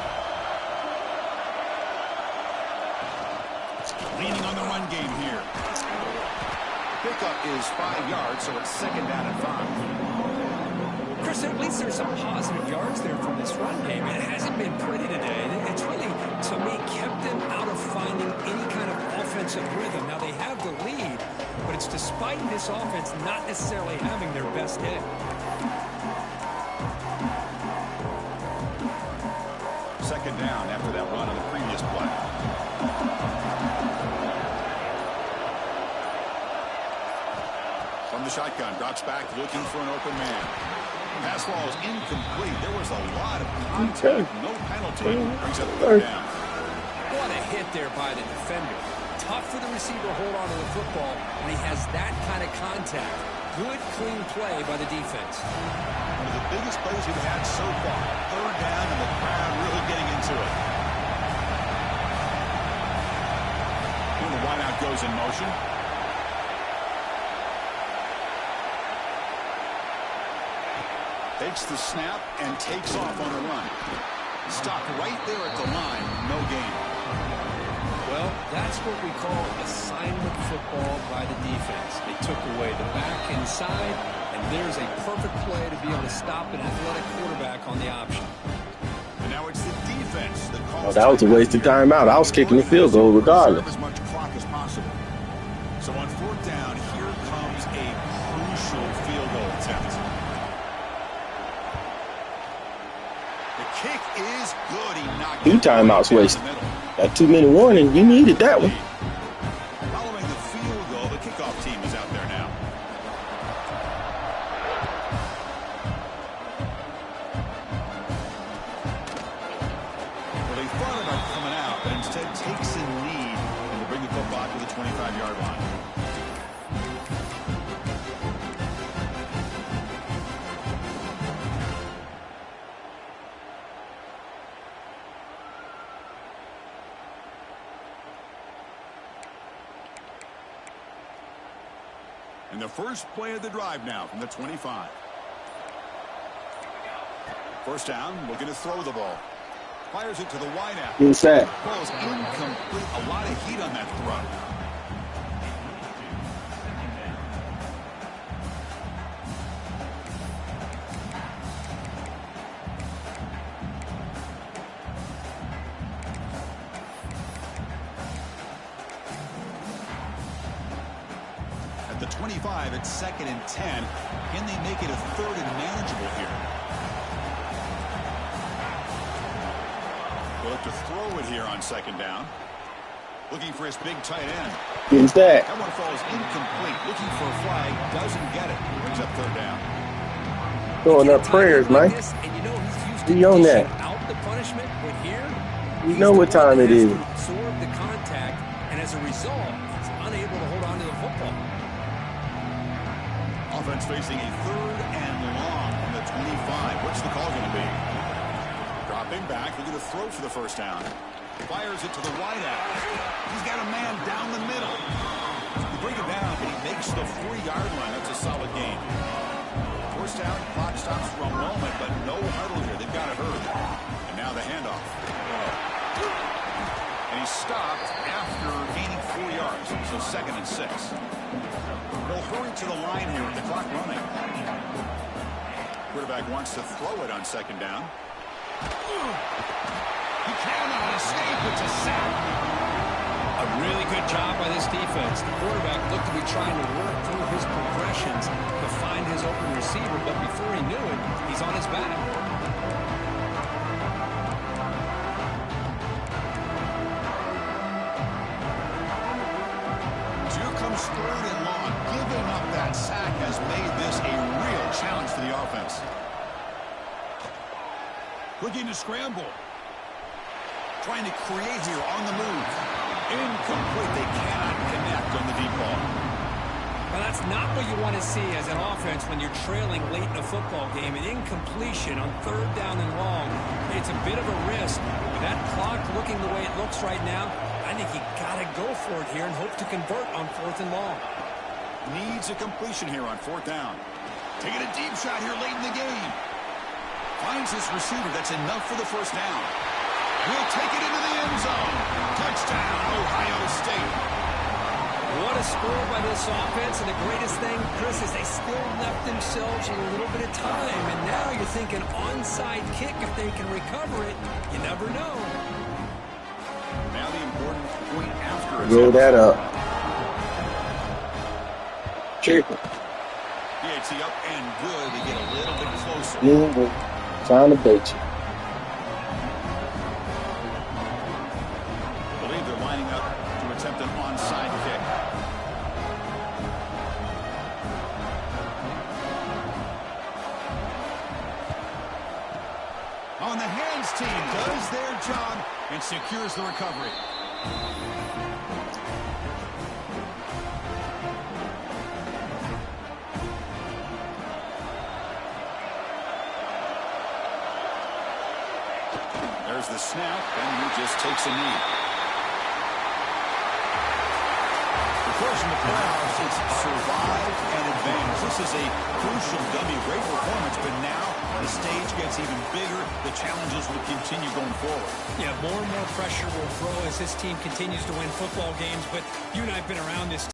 Leaning on the run game here. Pickup is 5 yards, so it's second down and 5. Chris, at least there's some positive yards there from this run game. It hasn't been pretty today. It's really, to me, kept them out of finding any kind of offensive rhythm. Now, they have the lead, but it's despite this offense not necessarily having their best day. Second down after that run on the previous play. From the shotgun, drops back looking for an open man. Pass ball is incomplete. There was a lot of contact. No penalty. Brings up 3rd down. What a hit there by the defender. Tough for the receiver to hold on to the football when he has that kind of contact. Good, clean play by the defense. One of the biggest plays we've had so far. 3rd down, and the crowd really getting into it. When the wideout goes in motion. Takes the snap and takes off on the run. Stopped right there at the line. No gain. Well, that's what we call assignment football by the defense. They took away the back inside, and there's a perfect play to be able to stop an athletic quarterback on the option. And now it's the defense that calls. Oh, that was a wasted timeout. I was kicking the field goal regardless. As much clock as possible. So on 4th down, here comes a crucial field goal attempt. The kick is good. He knocked 2 timeouts wasted. That 2-minute warning, you needed that one. Following the field goal, the kickoff team is out there now. Well, they thought about coming out, but instead takes a knee and to bring the football to the 25-yard line. And the first play of the drive now from the 25. First down, looking to throw the ball. Fires it to the wideout. Who's that? Ball is incomplete. A lot of heat on that throw. At the 25, it's 2nd and 10. Can they make it a 3rd and manageable here? We'll have to throw it here on 2nd down. Looking for his big tight end. Who's that? That one falls incomplete. Looking for a flag. Doesn't get it. Brings up 3rd down. Throwing up prayers, man. Be on that. Out the punishment, but here, You know what time it is. absorb the contact, and as a result, he's unable to hold on to the football. Offense facing a 3rd and long from the 25. What's the call going to be? Dropping back, looking to throw for the first down. Fires it to the wideout. He's got a man down the middle. You bring him down, and he makes the 4-yard line. That's a solid gain. First down, clock stops for a moment, but no huddle here. They've got it hurry. And now the handoff. And he stopped after gaining 4 yards. So 2nd and 6. They'll hurry to the line here with the clock running. Quarterback wants to throw it on 2nd down. He cannot escape. It's a sack. A really good job by this defense. The quarterback looked to be trying to work through his progressions to find his open receiver, but before he knew it, he's on his back. Here comes 3rd and long. Giving up that sack has made this a real challenge for the offense. Looking to scramble. Trying to create here on the move. Incomplete. They cannot connect on the deep ball. Well, that's not what you want to see as an offense when you're trailing late in a football game. An incompletion on 3rd down and long. It's a bit of a risk. With that clock looking the way it looks right now, I think you got to go for it here and hope to convert on 4th and long. Needs a completion here on 4th down. Taking a deep shot here late in the game. Finds his receiver. That's enough for the first down. He'll take it into the end zone. Touchdown, Ohio State. What a score by this offense. And the greatest thing, Chris, is they still left themselves a little bit of time. And now you're thinking onside kick if they can recover it. You never know. Now the important point after. Roll that up. Check. PHC up and good. They get a little bit closer. Yeah, trying to bait you. I believe they're lining up to attempt an onside kick. On the hands team does their job and secures the recovery. There's the snap, and he just takes a knee. Of course, in the playoffs, it's survive and advance. This is a crucial W. Great performance, but now the stage gets even bigger. The challenges will continue going forward. Yeah, more and more pressure will grow as this team continues to win football games, but you and I have been around this